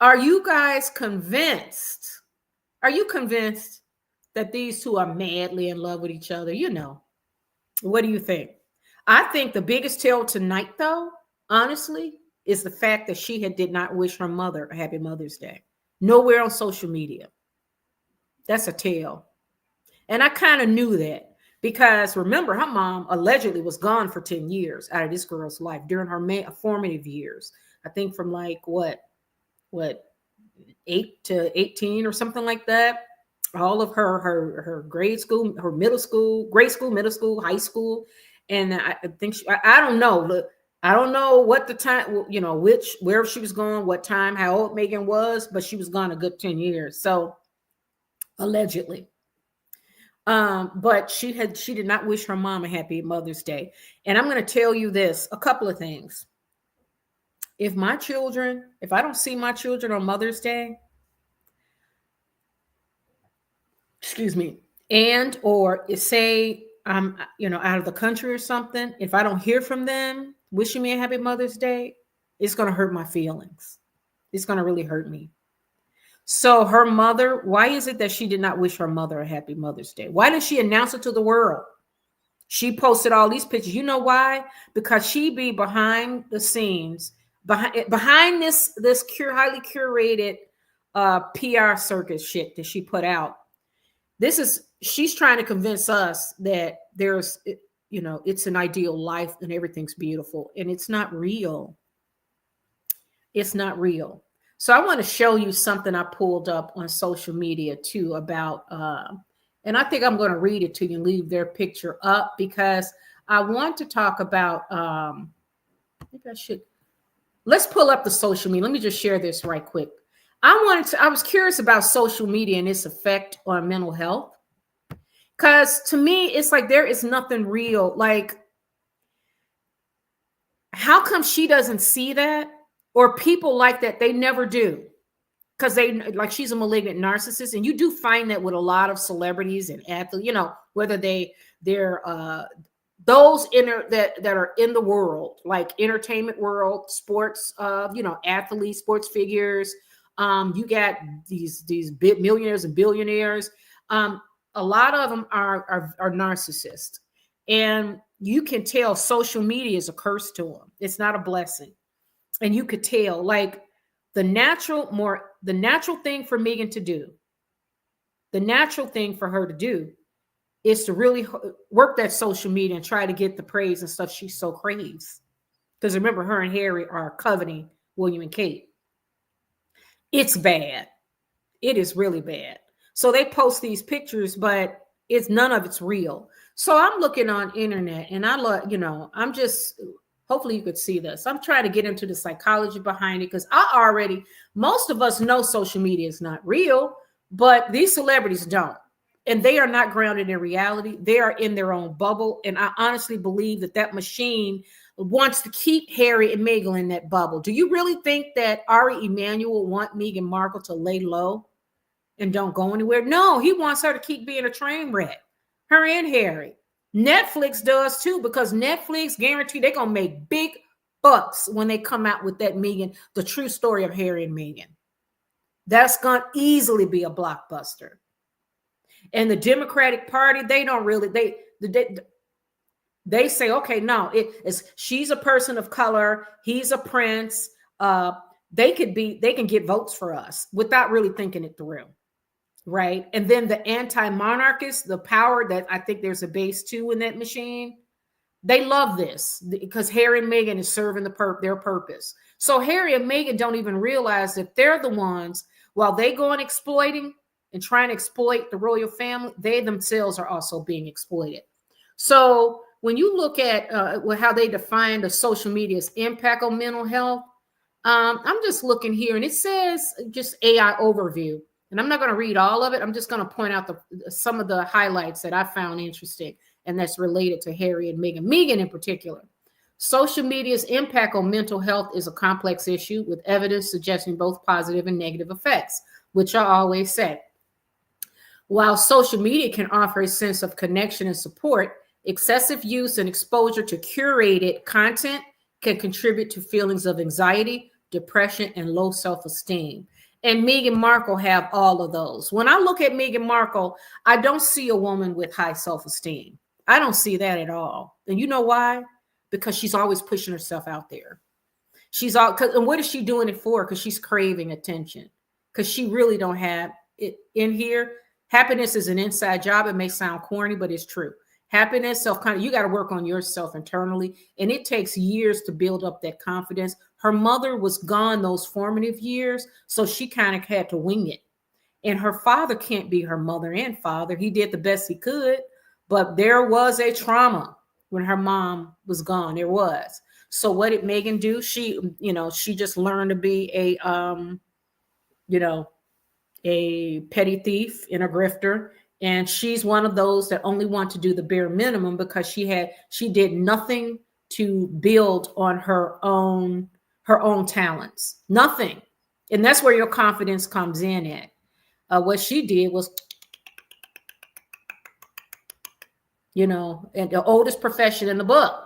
Are you guys convinced? Are you convinced that these two are madly in love with each other? What do you think? I think the biggest tale tonight, though, honestly, is the fact that she did not wish her mother a happy Mother's Day. Nowhere on social media. That's a tale. And I kind of knew that because remember, her mom allegedly was gone for 10 years out of this girl's life during her formative years. I think from like what 8 to 18 or something like that. All of her grade school, her grade school, middle school, high school. And I think I don't know. Look, I don't know what the time, where she was going, what time, how old Meghan was, but she was gone a good 10 years. So allegedly. But she did not wish her mom a happy Mother's Day. And I'm going to tell you this, a couple of things. If I don't see my children on Mother's Day, excuse me, and or say I'm out of the country or something, if I don't hear from them wishing me a happy Mother's Day, it's going to hurt my feelings. It's going to really hurt me. So her mother, why is it that she did not wish her mother a happy Mother's Day? Why didn't she announce it to the world? She posted all these pictures. You know why? Because she be behind the scenes, behind this highly curated PR circus shit that she put out. She's trying to convince us that there's, it's an ideal life and everything's beautiful, and it's not real. It's not real. So I want to show you something I pulled up on social media too about, and I think I'm going to read it to you and leave their picture up because I want to talk about, let's pull up the social media. Let me just share this right quick. I was curious about social media and its effect on mental health. Because to me, it's like there is nothing real. Like, how come she doesn't see that? Or people like that, they never do. Because she's a malignant narcissist. And you do find that with a lot of celebrities and athletes, whether they're those that are in the world, like entertainment world, sports, athletes, sports figures. You got these millionaires and billionaires. A lot of them are narcissists, and you can tell social media is a curse to them. It's not a blessing, and you could tell. Like the natural thing for Meghan to do, the natural thing for her to do, is to really work that social media and try to get the praise and stuff she so craves. Because remember, her and Harry are coveting William and Kate. It's bad. It is really bad. So they post these pictures, but none of it's real. So I'm looking on internet and I'm just, hopefully you could see this. I'm trying to get into the psychology behind it because most of us know social media is not real, but these celebrities don't. And they are not grounded in reality. They are in their own bubble. And I honestly believe that machine wants to keep Harry and Meghan in that bubble. Do you really think that Ari Emanuel want Meghan Markle to lay low and don't go anywhere? No, he wants her to keep being a train wreck. Her and Harry. Netflix does too, because Netflix guarantee they're gonna make big bucks when they come out with that Meghan, the true story of Harry and Meghan. That's gonna easily be a blockbuster. And the Democratic Party, they don't really they say, okay, no, it is, she's a person of color, he's a prince. They can get votes for us without really thinking it through. Right. And then the anti-monarchists, the power that I think there's a base too in that machine, they love this because Harry and Meghan is serving their purpose. So Harry and Meghan don't even realize that they're the ones, while they go on exploiting and trying to exploit the royal family, they themselves are also being exploited. So when you look at how they define the social media's impact on mental health, I'm just looking here and it says just AI overview. And I'm not going to read all of it. I'm just going to point out some of the highlights that I found interesting and that's related to Harry and Meghan. Meghan in particular. Social media's impact on mental health is a complex issue with evidence suggesting both positive and negative effects, which I always say. While social media can offer a sense of connection and support, excessive use and exposure to curated content can contribute to feelings of anxiety, depression, and low self-esteem. And Meghan Markle have all of those. When I look at Meghan Markle, I don't see a woman with high self-esteem. I don't see that at all. And you know why? Because she's always pushing herself out there. And what is she doing it for? Because she's craving attention. Because she really don't have it in here. Happiness is an inside job. It may sound corny, but it's true. Happiness, you got to work on yourself internally. And it takes years to build up that confidence. Her mother was gone those formative years, so she kind of had to wing it. And her father can't be her mother and father. He did the best he could, but there was a trauma when her mom was gone. There was. So what did Meghan do? She just learned to be a petty thief and a grifter. And she's one of those that only want to do the bare minimum because she did nothing to build on her own talents, nothing. And that's where your confidence comes in at. What she did was, and the oldest profession in the book.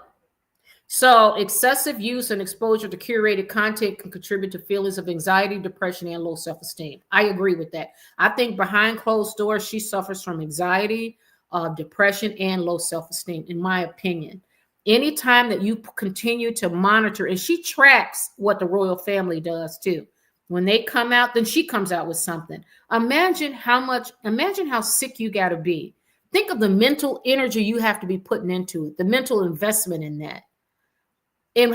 So excessive use and exposure to curated content can contribute to feelings of anxiety, depression, and low self-esteem. I agree with that. I think behind closed doors, she suffers from anxiety, depression, and low self-esteem, in my opinion. Anytime that you continue to monitor, and she tracks what the royal family does too. When they come out, then she comes out with something. Imagine how sick you got to be. Think of the mental energy you have to be putting into it, the mental investment in that. And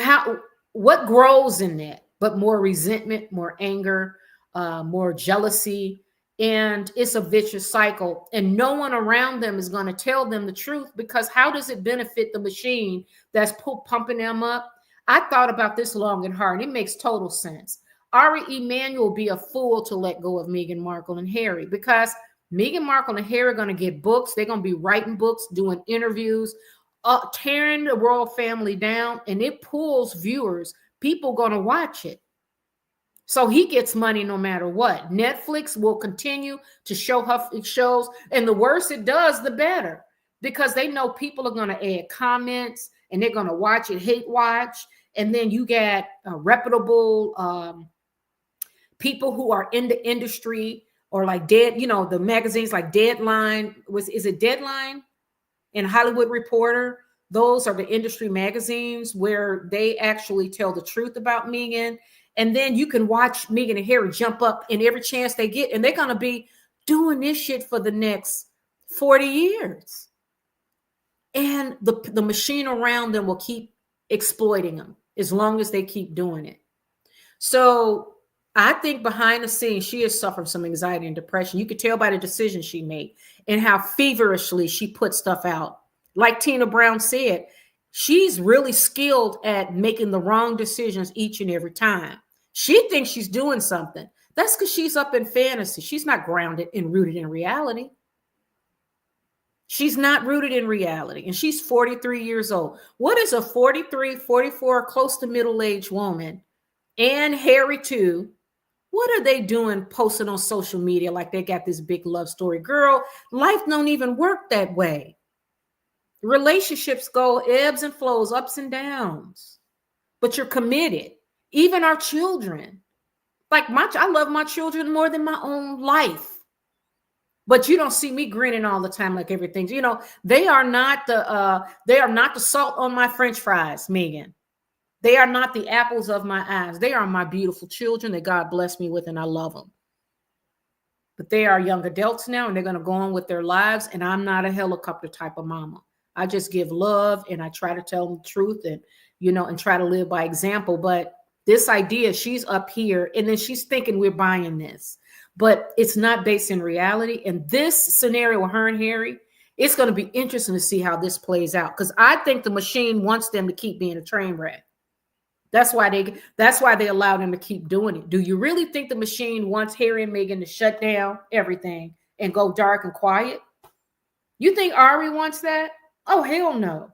what grows in that, but more resentment, more anger, more jealousy. And it's a vicious cycle. And no one around them is going to tell them the truth, because how does it benefit the machine that's pumping them up? I thought about this long and hard, and it makes total sense. Ari Emanuel would be a fool to let go of Meghan Markle and Harry, because Meghan Markle and Harry are going to get books. They're going to be writing books, doing interviews, tearing the royal family down, and it pulls viewers. People going to watch it. So he gets money no matter what. Netflix will continue to show her shows, and the worse it does, the better, because they know people are going to add comments and they're going to watch it, hate watch. And then you get reputable people who are in the industry, or like the magazines like Deadline. Is it Deadline? And Hollywood Reporter. Those are the industry magazines where they actually tell the truth about Meghan. And then you can watch Meghan and Harry jump up in every chance they get, and they're going to be doing this shit for the next 40 years. And the machine around them will keep exploiting them as long as they keep doing it. So I think behind the scenes, she has suffered some anxiety and depression. You could tell by the decisions she made and how feverishly she put stuff out. Like Tina Brown said, she's really skilled at making the wrong decisions each and every time. She thinks she's doing something. That's because she's up in fantasy. She's not grounded and rooted in reality. She's not rooted in reality. And she's 43 years old. What is a 43, 44, close to middle-aged woman, and Harry too, What are they doing posting on social media like they got this big love story? Girl, life don't even work that way. Relationships go ebbs and flows, ups and downs, but you're committed. Even our children. Like I love my children more than my own life. But you don't see me grinning all the time like everything's, they are not the salt on my French fries, Meghan. They are not the apples of my eyes. They are my beautiful children that God blessed me with, and I love them. But they are young adults now, and they're going to go on with their lives, and I'm not a helicopter type of mama. I just give love, and I try to tell them the truth, and, and try to live by example. But this idea, she's up here, and then she's thinking we're buying this. But it's not based in reality. And this scenario with her and Harry, it's going to be interesting to see how this plays out. Because I think the machine wants them to keep being a train wreck. That's why they allow them to keep doing it. Do you really think the machine wants Harry and Meghan to shut down everything and go dark and quiet? You think Ari wants that? Oh, hell no.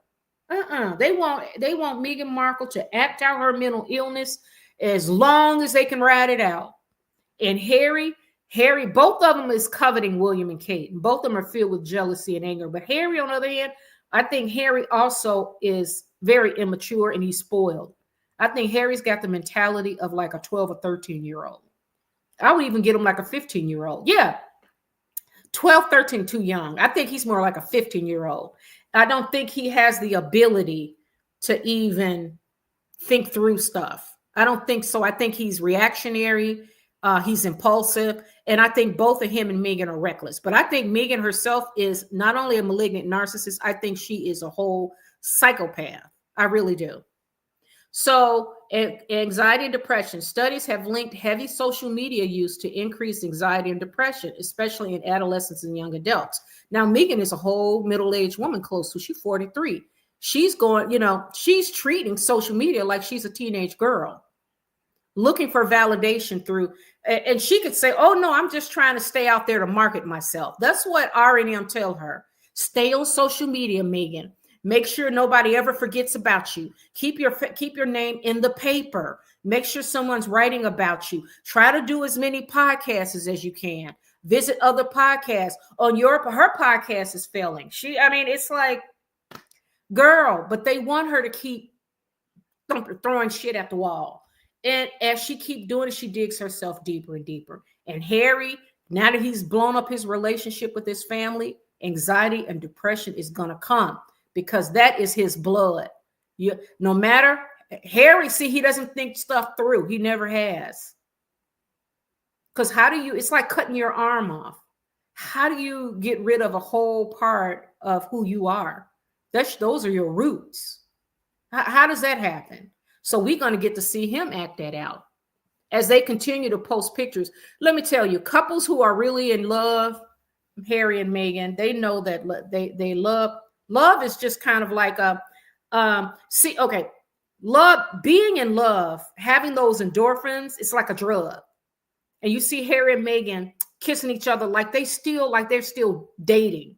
They want Meghan Markle to act out her mental illness as long as they can ride it out. And Harry, both of them is coveting William and Kate. And both of them are filled with jealousy and anger. But Harry, on the other hand, I think Harry also is very immature and he's spoiled. I think Harry's got the mentality of like a 12 or 13-year-old. I would even get him like a 15-year-old. Yeah. 12, 13, too young. I think he's more like a 15-year-old. I don't think he has the ability to even think through stuff. I don't think so. I think he's reactionary. He's impulsive. And I think both of him and Meghan are reckless. But I think Meghan herself is not only a malignant narcissist, I think she is a whole psychopath. I really do. So anxiety and depression. Studies have linked heavy social media use to increase anxiety and depression, especially in adolescents and young adults. Now, Meghan is a whole middle-aged woman close to, she's 43. She's going, she's treating social media like she's a teenage girl, looking for validation through, and she could say, oh no, I'm just trying to stay out there to market myself. That's what Ari and them tell her. Stay on social media, Meghan. Make sure nobody ever forgets about you. Keep your name in the paper. Make sure someone's writing about you. Try to do as many podcasts as you can. Visit other podcasts. Her podcast is failing. It's like, girl, but they want her to keep throwing shit at the wall. And as she keep doing it, she digs herself deeper and deeper. And Harry, now that he's blown up his relationship with his family, anxiety and depression is going to come. Because that is his blood. No matter, Harry, see, he doesn't think stuff through. He never has. Because it's like cutting your arm off. How do you get rid of a whole part of who you are? Those are your roots. How does that happen? So we're going to get to see him act that out. As they continue to post pictures, let me tell you, couples who are really in love, Harry and Meghan, they know that they love. Love is just kind of like love, being in love, having those endorphins, it's like a drug. And you see Harry and Meghan kissing each other like they're still dating.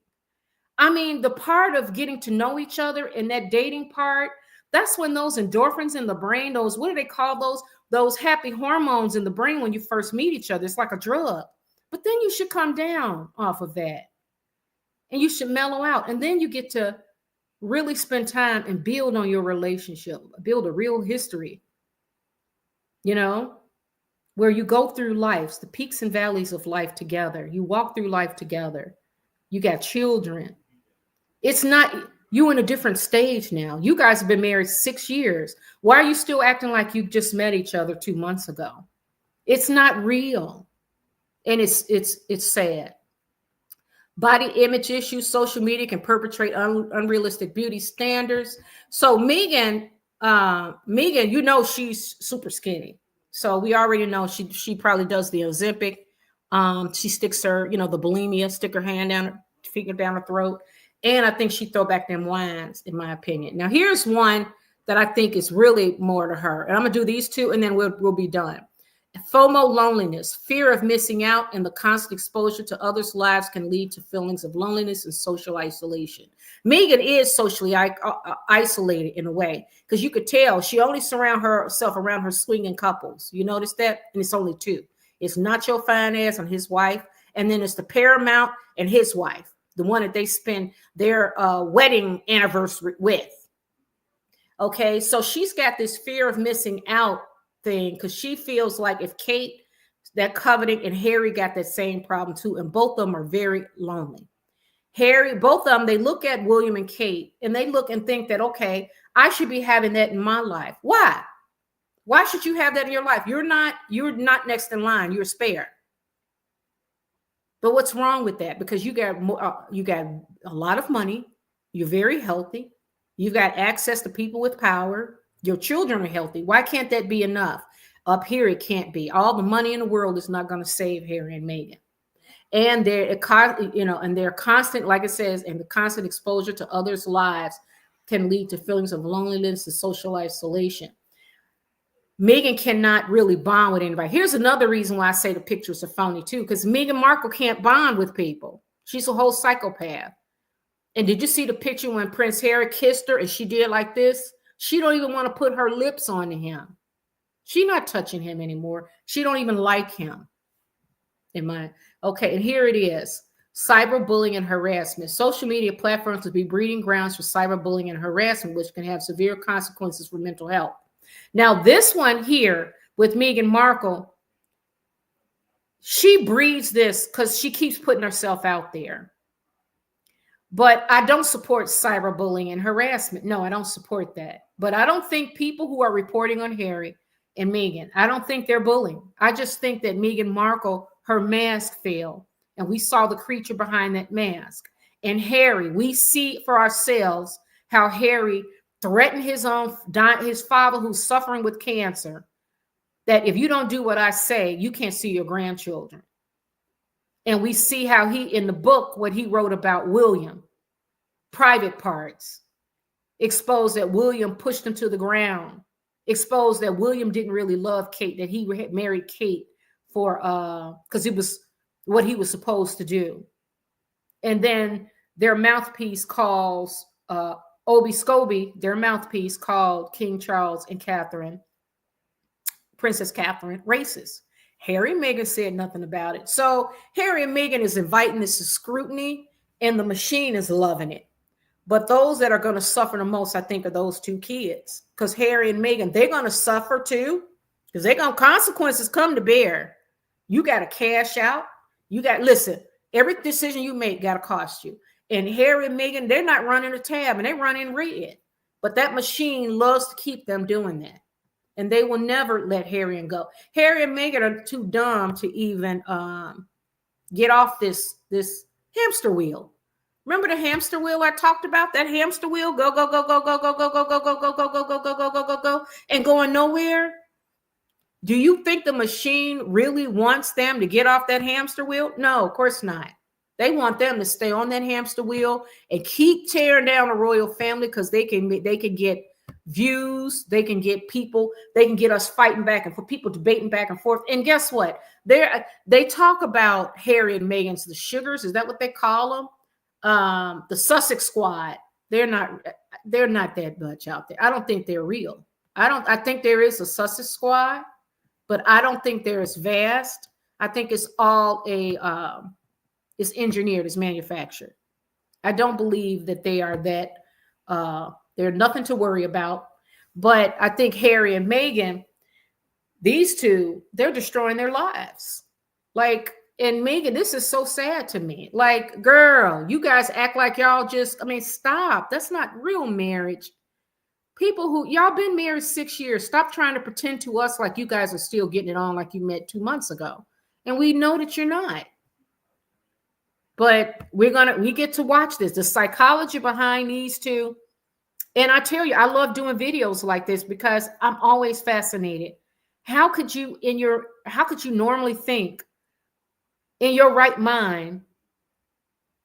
The part of getting to know each other and that dating part, that's when those endorphins in the brain, what do they call those? Those happy hormones in the brain when you first meet each other. It's like a drug. But then you should come down off of that. And you should mellow out. And then you get to really spend time and build on your relationship, build a real history, where you go through life, the peaks and valleys of life together. You walk through life together. You got children. It's not, you in a different stage now. You guys have been married 6 years. Why are you still acting like you just met each other 2 months ago? It's not real. And it's sad. Body image issues, social media can perpetrate unrealistic beauty standards. So Meghan, she's super skinny. So we already know she probably does the Ozempic. She sticks her, the bulimia, stick her finger down her throat. And I think she throw back them wines, in my opinion. Now here's one that I think is really more to her. And I'm gonna do these two and then we'll be done. FOMO, loneliness, fear of missing out, and the constant exposure to others' lives can lead to feelings of loneliness and social isolation. Meghan is socially isolated in a way, because you could tell she only surrounds herself around her swinging couples. You notice that? And it's only 2. It's not your fine ass and his wife. And then it's the Paramount and his wife, the one that they spend their wedding anniversary with. Okay, so she's got this fear of missing out thing because she feels like if Kate, that coveting, and Harry got that same problem too, and both of them are very lonely. Harry, both of them, they look at William and Kate and they look and think that, okay, I should be having that in my life. Why? Why should you have that in your life? You're not next in line. You're spared. But what's wrong with that? Because you got a lot of money. You're very healthy. You've got access to people with power. Your children are healthy. Why can't that be enough? Up here, it can't be. All the money in the world is not going to save Harry and Meghan. And they're constant, like it says, and the constant exposure to others' lives can lead to feelings of loneliness and social isolation. Meghan cannot really bond with anybody. Here's another reason why I say the pictures are phony too, because Meghan Markle can't bond with people. She's a whole psychopath. And did you see the picture when Prince Harry kissed her and she did like this? She don't even want to put her lips on him. She's not touching him anymore. She don't even like him. Okay, and here it is. Cyberbullying and harassment. Social media platforms will be breeding grounds for cyberbullying and harassment, which can have severe consequences for mental health. Now, this one here with Meghan Markle, she breeds this because she keeps putting herself out there. But I don't support cyberbullying and harassment. No, I don't support that. But I don't think people who are reporting on Harry and Meghan, I don't think they're bullying. I just think that Meghan Markle, her mask failed. And we saw the creature behind that mask. And Harry, we see for ourselves how Harry threatened his father who's suffering with cancer, that if you don't do what I say, you can't see your grandchildren. And we see how he, in the book, what he wrote about William, private parts, exposed that William pushed him to the ground, exposed that William didn't really love Kate, that he had married Kate for, because it was what he was supposed to do. And then their mouthpiece calls, Obi Scobie, their mouthpiece called King Charles and Princess Catherine, racist. Harry and Meghan said nothing about it. So Harry and Meghan is inviting this to scrutiny, and the machine is loving it. But those that are going to suffer the most, I think, are those two kids. Because Harry and Meghan, they're going to suffer too. Because consequences come to bear. You got to cash out. Listen, every decision you make got to cost you. And Harry and Meghan, they're not running a tab, and they run in red. But that machine loves to keep them doing that. And they will never let Harry and go. Harry and Meghan are too dumb to even get off this hamster wheel. Remember the hamster wheel I talked about? That hamster wheel, go, go, go, go, go, go, go, go, go, go, go, go, go, go, go, go, go, go, go, and going nowhere. Do you think the machine really wants them to get off that hamster wheel? No, of course not. They want them to stay on that hamster wheel and keep tearing down the royal family because they can get views, they can get people, they can get us fighting back and for people debating back and forth. And guess what? They talk about Harry and Meghan's the sugars. Is that what they call them? The Sussex squad. They're not that much out there. I don't think they're real. I think there is a Sussex squad, but I don't think they're as vast. I think it's all it's engineered, it's manufactured. I don't believe that they are that they're nothing to worry about. But I think Harry and Meghan, these two, they're destroying their lives. Like, and Meghan, this is so sad to me. Like, girl, you guys act like y'all stop. That's not real marriage. People who, y'all been married 6 years, stop trying to pretend to us like you guys are still getting it on like you met 2 months ago. And we know that you're not. But we get to watch this, the psychology behind these two. And I tell you, I love doing videos like this because I'm always fascinated. How could you normally think in your right mind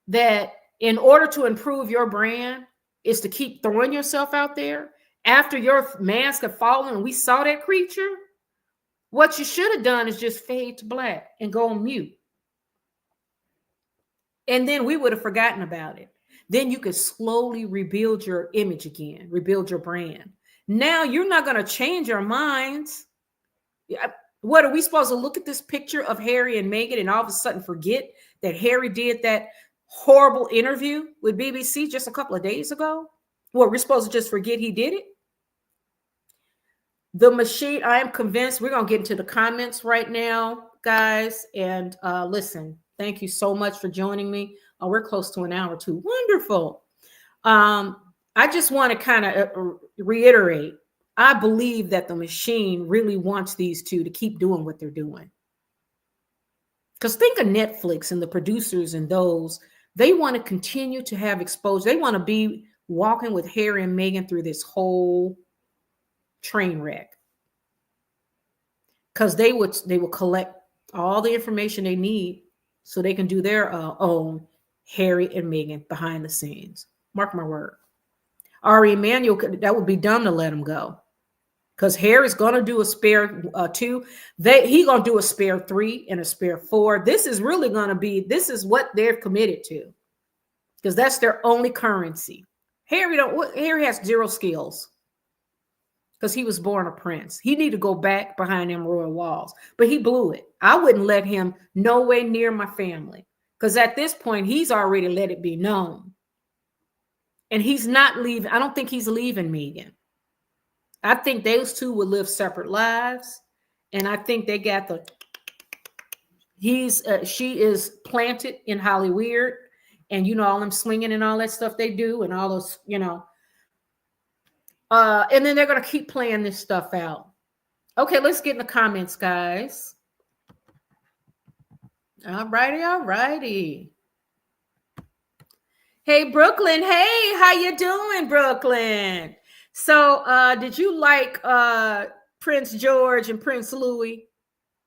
that in order to improve your brand is to keep throwing yourself out there after your mask had fallen and we saw that creature? What you should have done is just fade to black and go on mute. And then we would have forgotten about it. Then you could slowly rebuild your image again, rebuild your brand. Now you're not going to change your minds. What are we supposed to look at this picture of Harry and Meghan and all of a sudden forget that Harry did that horrible interview with BBC just a couple of days ago? What, we're supposed to just forget he did it? The machine, I am convinced. We're going to get into the comments right now, guys. And listen, thank you so much for joining me. We're close to an hour too. Wonderful. I just want to kind of reiterate. I believe that the machine really wants these two to keep doing what they're doing. Because think of Netflix and the producers and those, they want to continue to have exposure. They want to be walking with Harry and Meghan through this whole train wreck. Because they will collect all the information they need so they can do their own Harry and Meghan behind the scenes. Mark my word. Ari Emanuel, that would be dumb to let him go. Because Harry's going to do a spare 2. He's going to do a spare 3 and a spare 4. This is really going to be, this is what they're committed to. Because that's their only currency. Harry has 0 skills. Because he was born a prince. He need to go back behind them royal walls. But he blew it. I wouldn't let him nowhere near my family. Because at this point, he's already let it be known. And he's not leaving. I don't think he's leaving Meghan. I think those two will live separate lives. And I think they got she is planted in Hollywood. And you know, all them swinging and all that stuff they do and all those, you know. And then they're going to keep playing this stuff out. Okay, let's get in the comments, guys. All righty. Hey, Brooklyn. Hey, how you doing, Brooklyn? So, did you like Prince George and Prince Louis?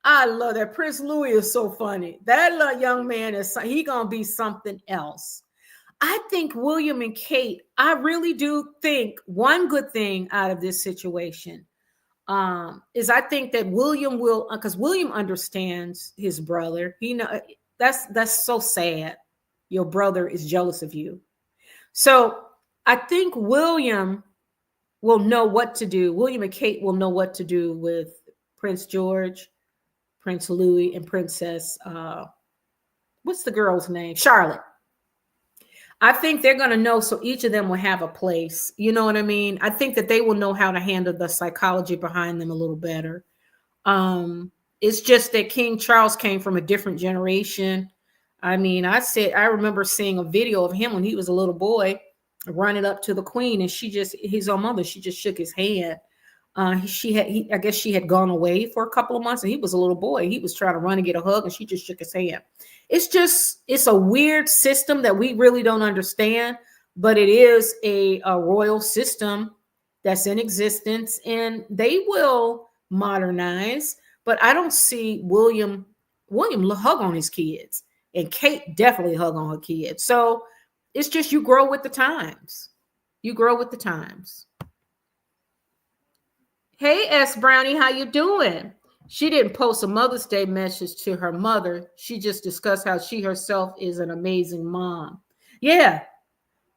I love that. Prince Louis is so funny. That young man he gonna be something else. I think William and Kate, I really do think one good thing out of this situation is I think that William will, because William understands his brother. That's so sad. Your brother is jealous of you. So I think William will know what to do. William and Kate will know what to do with Prince George, Prince Louis, and Princess, what's the girl's name? Charlotte. I think they're going to know, so each of them will have a place. You know what I mean? I think that they will know how to handle the psychology behind them a little better. It's just that King Charles came from a different generation. I mean, I remember seeing a video of him when he was a little boy running up to the Queen, and his own mother, she just shook his hand. I guess she had gone away for a couple of months, and he was a little boy. He was trying to run and get a hug, and she just shook his hand. It's a weird system that we really don't understand, but it is a royal system that's in existence, and they will modernize. But I don't see William hug on his kids, and Kate definitely hug on her kids. So it's just you grow with the times. You grow with the times. Hey, S. Brownie, how you doing? She didn't post a Mother's Day message to her mother. She just discussed how she herself is an amazing mom. Yeah.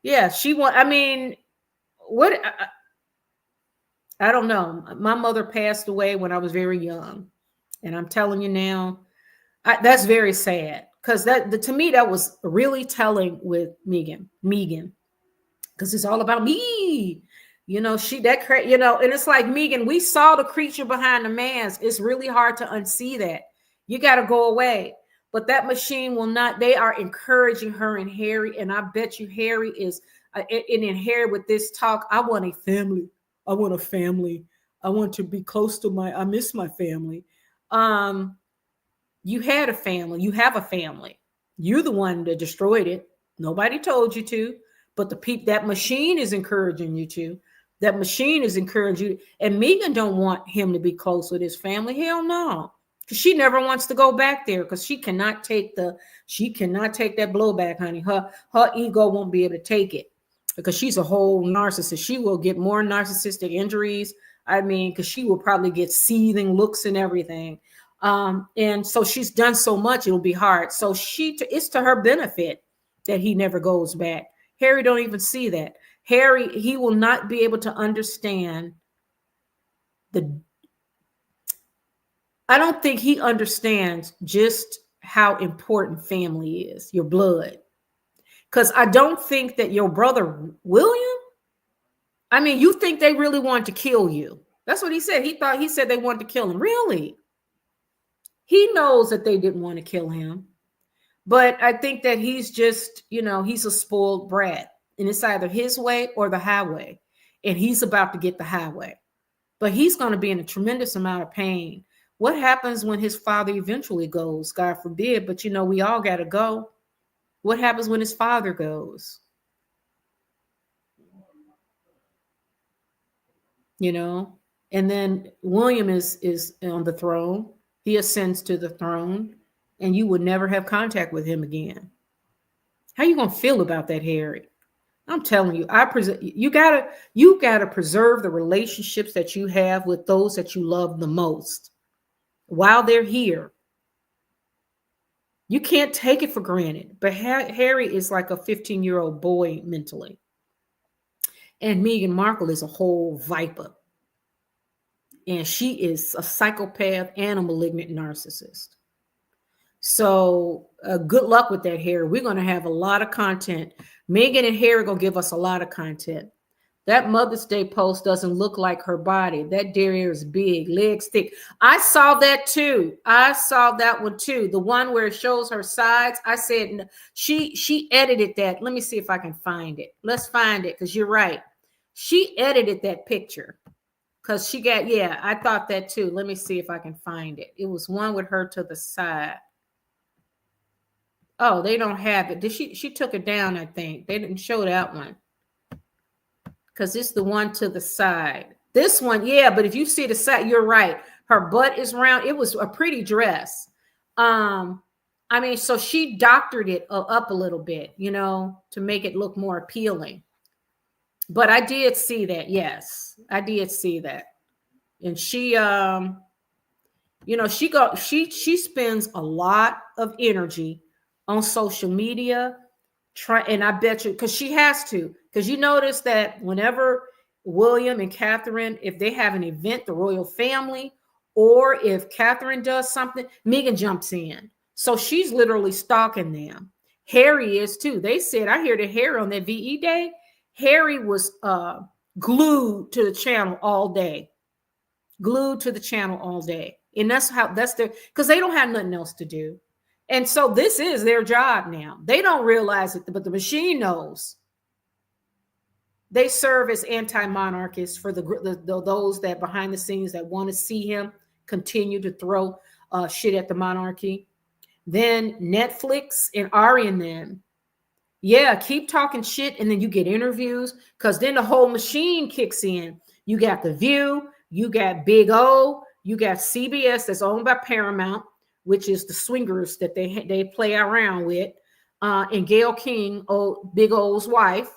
I don't know. My mother passed away when I was very young. And I'm telling you now, that's very sad. Because to me, that was really telling with Meghan. Because it's all about me. You know, and it's like Meghan, we saw the creature behind the mask. It's really hard to unsee that. You got to go away. But that machine will not. They are encouraging her and Harry. And I bet you Harry is, Harry with this talk, I want a family. I want a family. I want to be close to I miss my family. You had a family. You have a family. You're the one that destroyed it. Nobody told you to. But that machine is encouraging you to. That machine is encouraging you. And Meghan don't want him to be close with his family. Hell no. Because she never wants to go back there because she cannot take that blowback, honey. Her ego won't be able to take it because she's a whole narcissist. She will get more narcissistic injuries. I mean, because she will probably get seething looks and everything. And so she's done so much, it'll be hard. So it's to her benefit that he never goes back. Harry don't even see that. Harry, he will not be able to understand I don't think he understands just how important family is, your blood. Because I don't think that your brother William, I mean, you think they really wanted to kill you. That's what he said. He said they wanted to kill him. Really? He knows that they didn't want to kill him. But I think that he's just, he's a spoiled brat. And it's either his way or the highway. And he's about to get the highway. But he's going to be in a tremendous amount of pain. What happens when his father eventually goes? God forbid. But, we all got to go. What happens when his father goes? And then William is on the throne. He ascends to the throne, and you would never have contact with him again. How you gonna feel about that, Harry? I'm telling you, you gotta preserve the relationships that you have with those that you love the most while they're here. You can't take it for granted. But Harry is like a 15-year-old boy mentally, and Meghan Markle is a whole viper. And she is a psychopath and a malignant narcissist. So good luck with that, Harry. We're going to have a lot of content. Meghan and Harry are going to give us a lot of content. That Mother's Day post doesn't look like her body. That derriere is big, legs thick. I saw that too. I saw that one too. The one where it shows her sides. I said she edited that. Let me see if I can find it. Let's find it, because you're right. She edited that picture. Because I thought that too. Let me see if I can find it. It was one with her to the side. Oh, they don't have it. She took it down, I think. They didn't show that one. Because it's the one to the side. This one, but if you see the side, you're right. Her butt is round. It was a pretty dress. So she doctored it up a little bit, to make it look more appealing. But I did see that. Yes, I did see that. And she, she spends a lot of energy on social media. And I bet you, because she has to, because you notice that whenever William and Catherine, if they have an event, the royal family, or if Catherine does something, Meghan jumps in. So she's literally stalking them. Harry is too. They said, I hear that Harry on that VE day, Harry was glued to the channel all day. Glued to the channel all day. And that's because they don't have nothing else to do. And so this is their job now. They don't realize it, but the machine knows. They serve as anti-monarchists for those that behind the scenes that want to see him continue to throw shit at the monarchy. Then Netflix and Ari and them. Yeah, keep talking shit, and then you get interviews, because then the whole machine kicks in. You got The View, you got Big O, you got CBS that's owned by Paramount, which is the swingers that they play around with, and Gayle King, Big O's wife.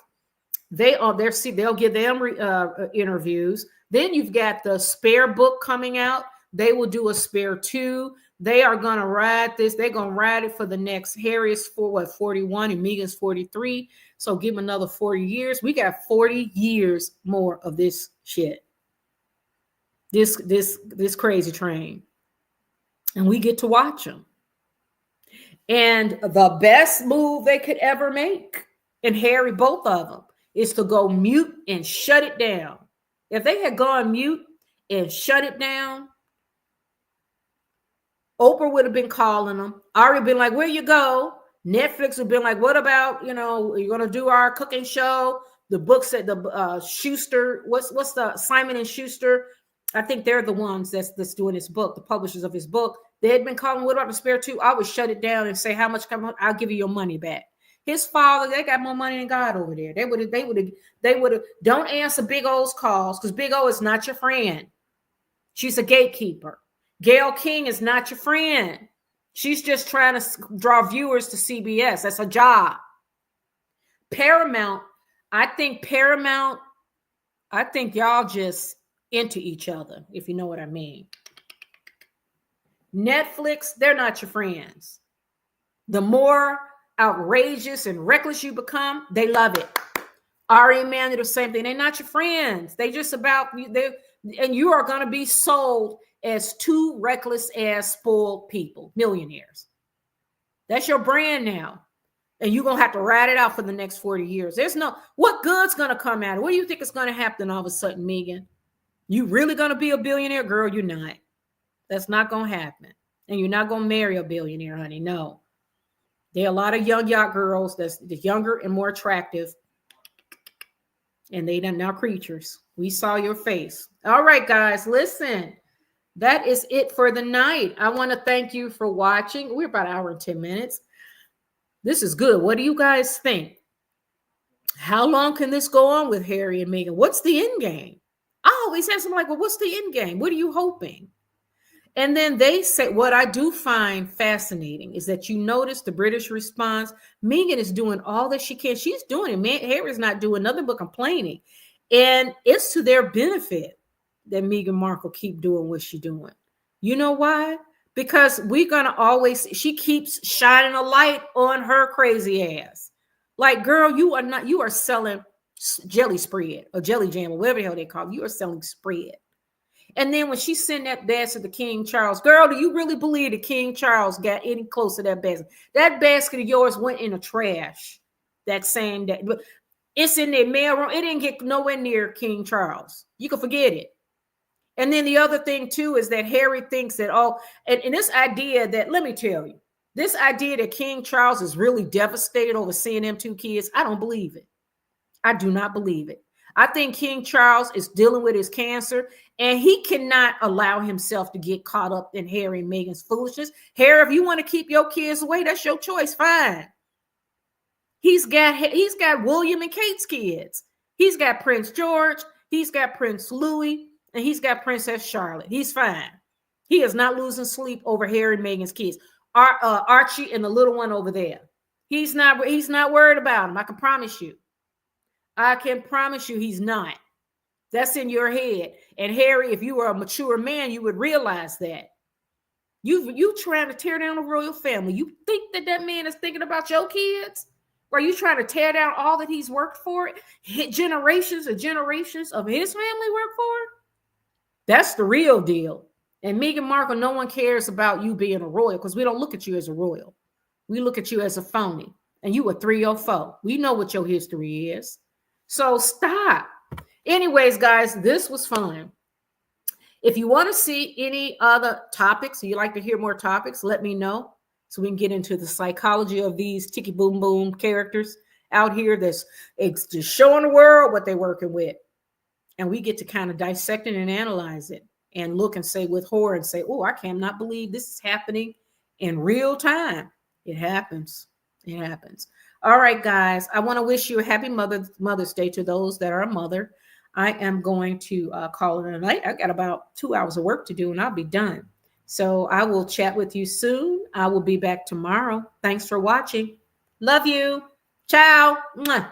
They'll give them interviews. Then you've got the Spare book coming out. They will do a Spare 2. They are going to ride this. They're going to ride it for the next. Harry is 41 and Meghan's 43. So give them another 40 years. We got 40 years more of this shit. This crazy train. And we get to watch them. And the best move they could ever make, and Harry, both of them, is to go mute and shut it down. If they had gone mute and shut it down, Oprah would have been calling them. Ari been like, where you go? Netflix would have been like, what about, you're going to do our cooking show? The books at the Schuster, what's the Simon and Schuster? I think they're the ones that's doing his book, the publishers of his book. They had been calling, what about the Spare 2? I would shut it down and say, how much I'll give you your money back. His father, they got more money than God over there. They would have, don't answer Big O's calls, because Big O is not your friend. She's a gatekeeper. Gayle King is not your friend. She's just trying to draw viewers to CBS. That's her job. Paramount, I think y'all just into each other, if you know what I mean. Netflix, they're not your friends. The more outrageous and reckless you become, they love it. Ari and Manny, the same thing. They're not your friends. They just about you. And you are going to be sold as two reckless ass spoiled people, millionaires. That's your brand now. And you're going to have to ride it out for the next 40 years. What good's going to come out? What do you think is going to happen all of a sudden, Meghan? You really going to be a billionaire? Girl, you're not. That's not going to happen. And you're not going to marry a billionaire, honey. No. There are a lot of young yacht girls that's younger and more attractive. And they are now creatures. We saw your face. All right, guys, listen. That is it for the night. I want to thank you for watching. We're about an hour and 10 minutes. This is good. What do you guys think? How long can this go on with Harry and Meghan? What's the end game? I always have something like, well, what's the end game? What are you hoping? And then they say, what I do find fascinating is that you notice the British response. Meghan is doing all that she can. She's doing it. Man, Harry's not doing nothing but complaining. And it's to their benefit that Meghan Markle keep doing what she's doing. You know why? Because we're going to always, she keeps shining a light on her crazy ass. Like, girl, you are selling jelly spread or jelly jam or whatever the hell they call it. You are selling spread. And then when she sent that basket to King Charles, girl, do you really believe that King Charles got any close to that basket? That basket of yours went in the trash that same day. But it's in their mailroom. It didn't get nowhere near King Charles. You can forget it. And then the other thing, too, is that Harry thinks that, and this idea that, let me tell you, this idea that King Charles is really devastated over seeing them two kids, I don't believe it. I do not believe it. I think King Charles is dealing with his cancer, and he cannot allow himself to get caught up in Harry and Meghan's foolishness. Harry, if you want to keep your kids away, that's your choice. Fine. He's got William and Kate's kids. He's got Prince George. He's got Prince Louis. And he's got Princess Charlotte. He's fine. He is not losing sleep over Harry and Meghan's kids. Archie and the little one over there. He's not worried about him. I can promise you. I can promise you he's not. That's in your head. And Harry, if you were a mature man, you would realize that. You trying to tear down the royal family. You think that man is thinking about your kids? Or are you trying to tear down all that he's worked for? Generations and generations of his family worked for? That's the real deal. And Meghan Markle, no one cares about you being a royal because we don't look at you as a royal. We look at you as a phony. And you a 304. We know what your history is. So stop. Anyways, guys, this was fun. If you want to see any other topics, or you'd like to hear more topics, let me know so we can get into the psychology of these ticky boom boom characters out here that's just showing the world what they're working with. And we get to kind of dissect it and analyze it and look and say with horror and say, oh, I cannot believe this is happening in real time. It happens. It happens. All right, guys, I want to wish you a happy Mother's Day to those that are a mother. I am going to call it a night. I got about 2 hours of work to do and I'll be done. So I will chat with you soon. I will be back tomorrow. Thanks for watching. Love you. Ciao. Mwah.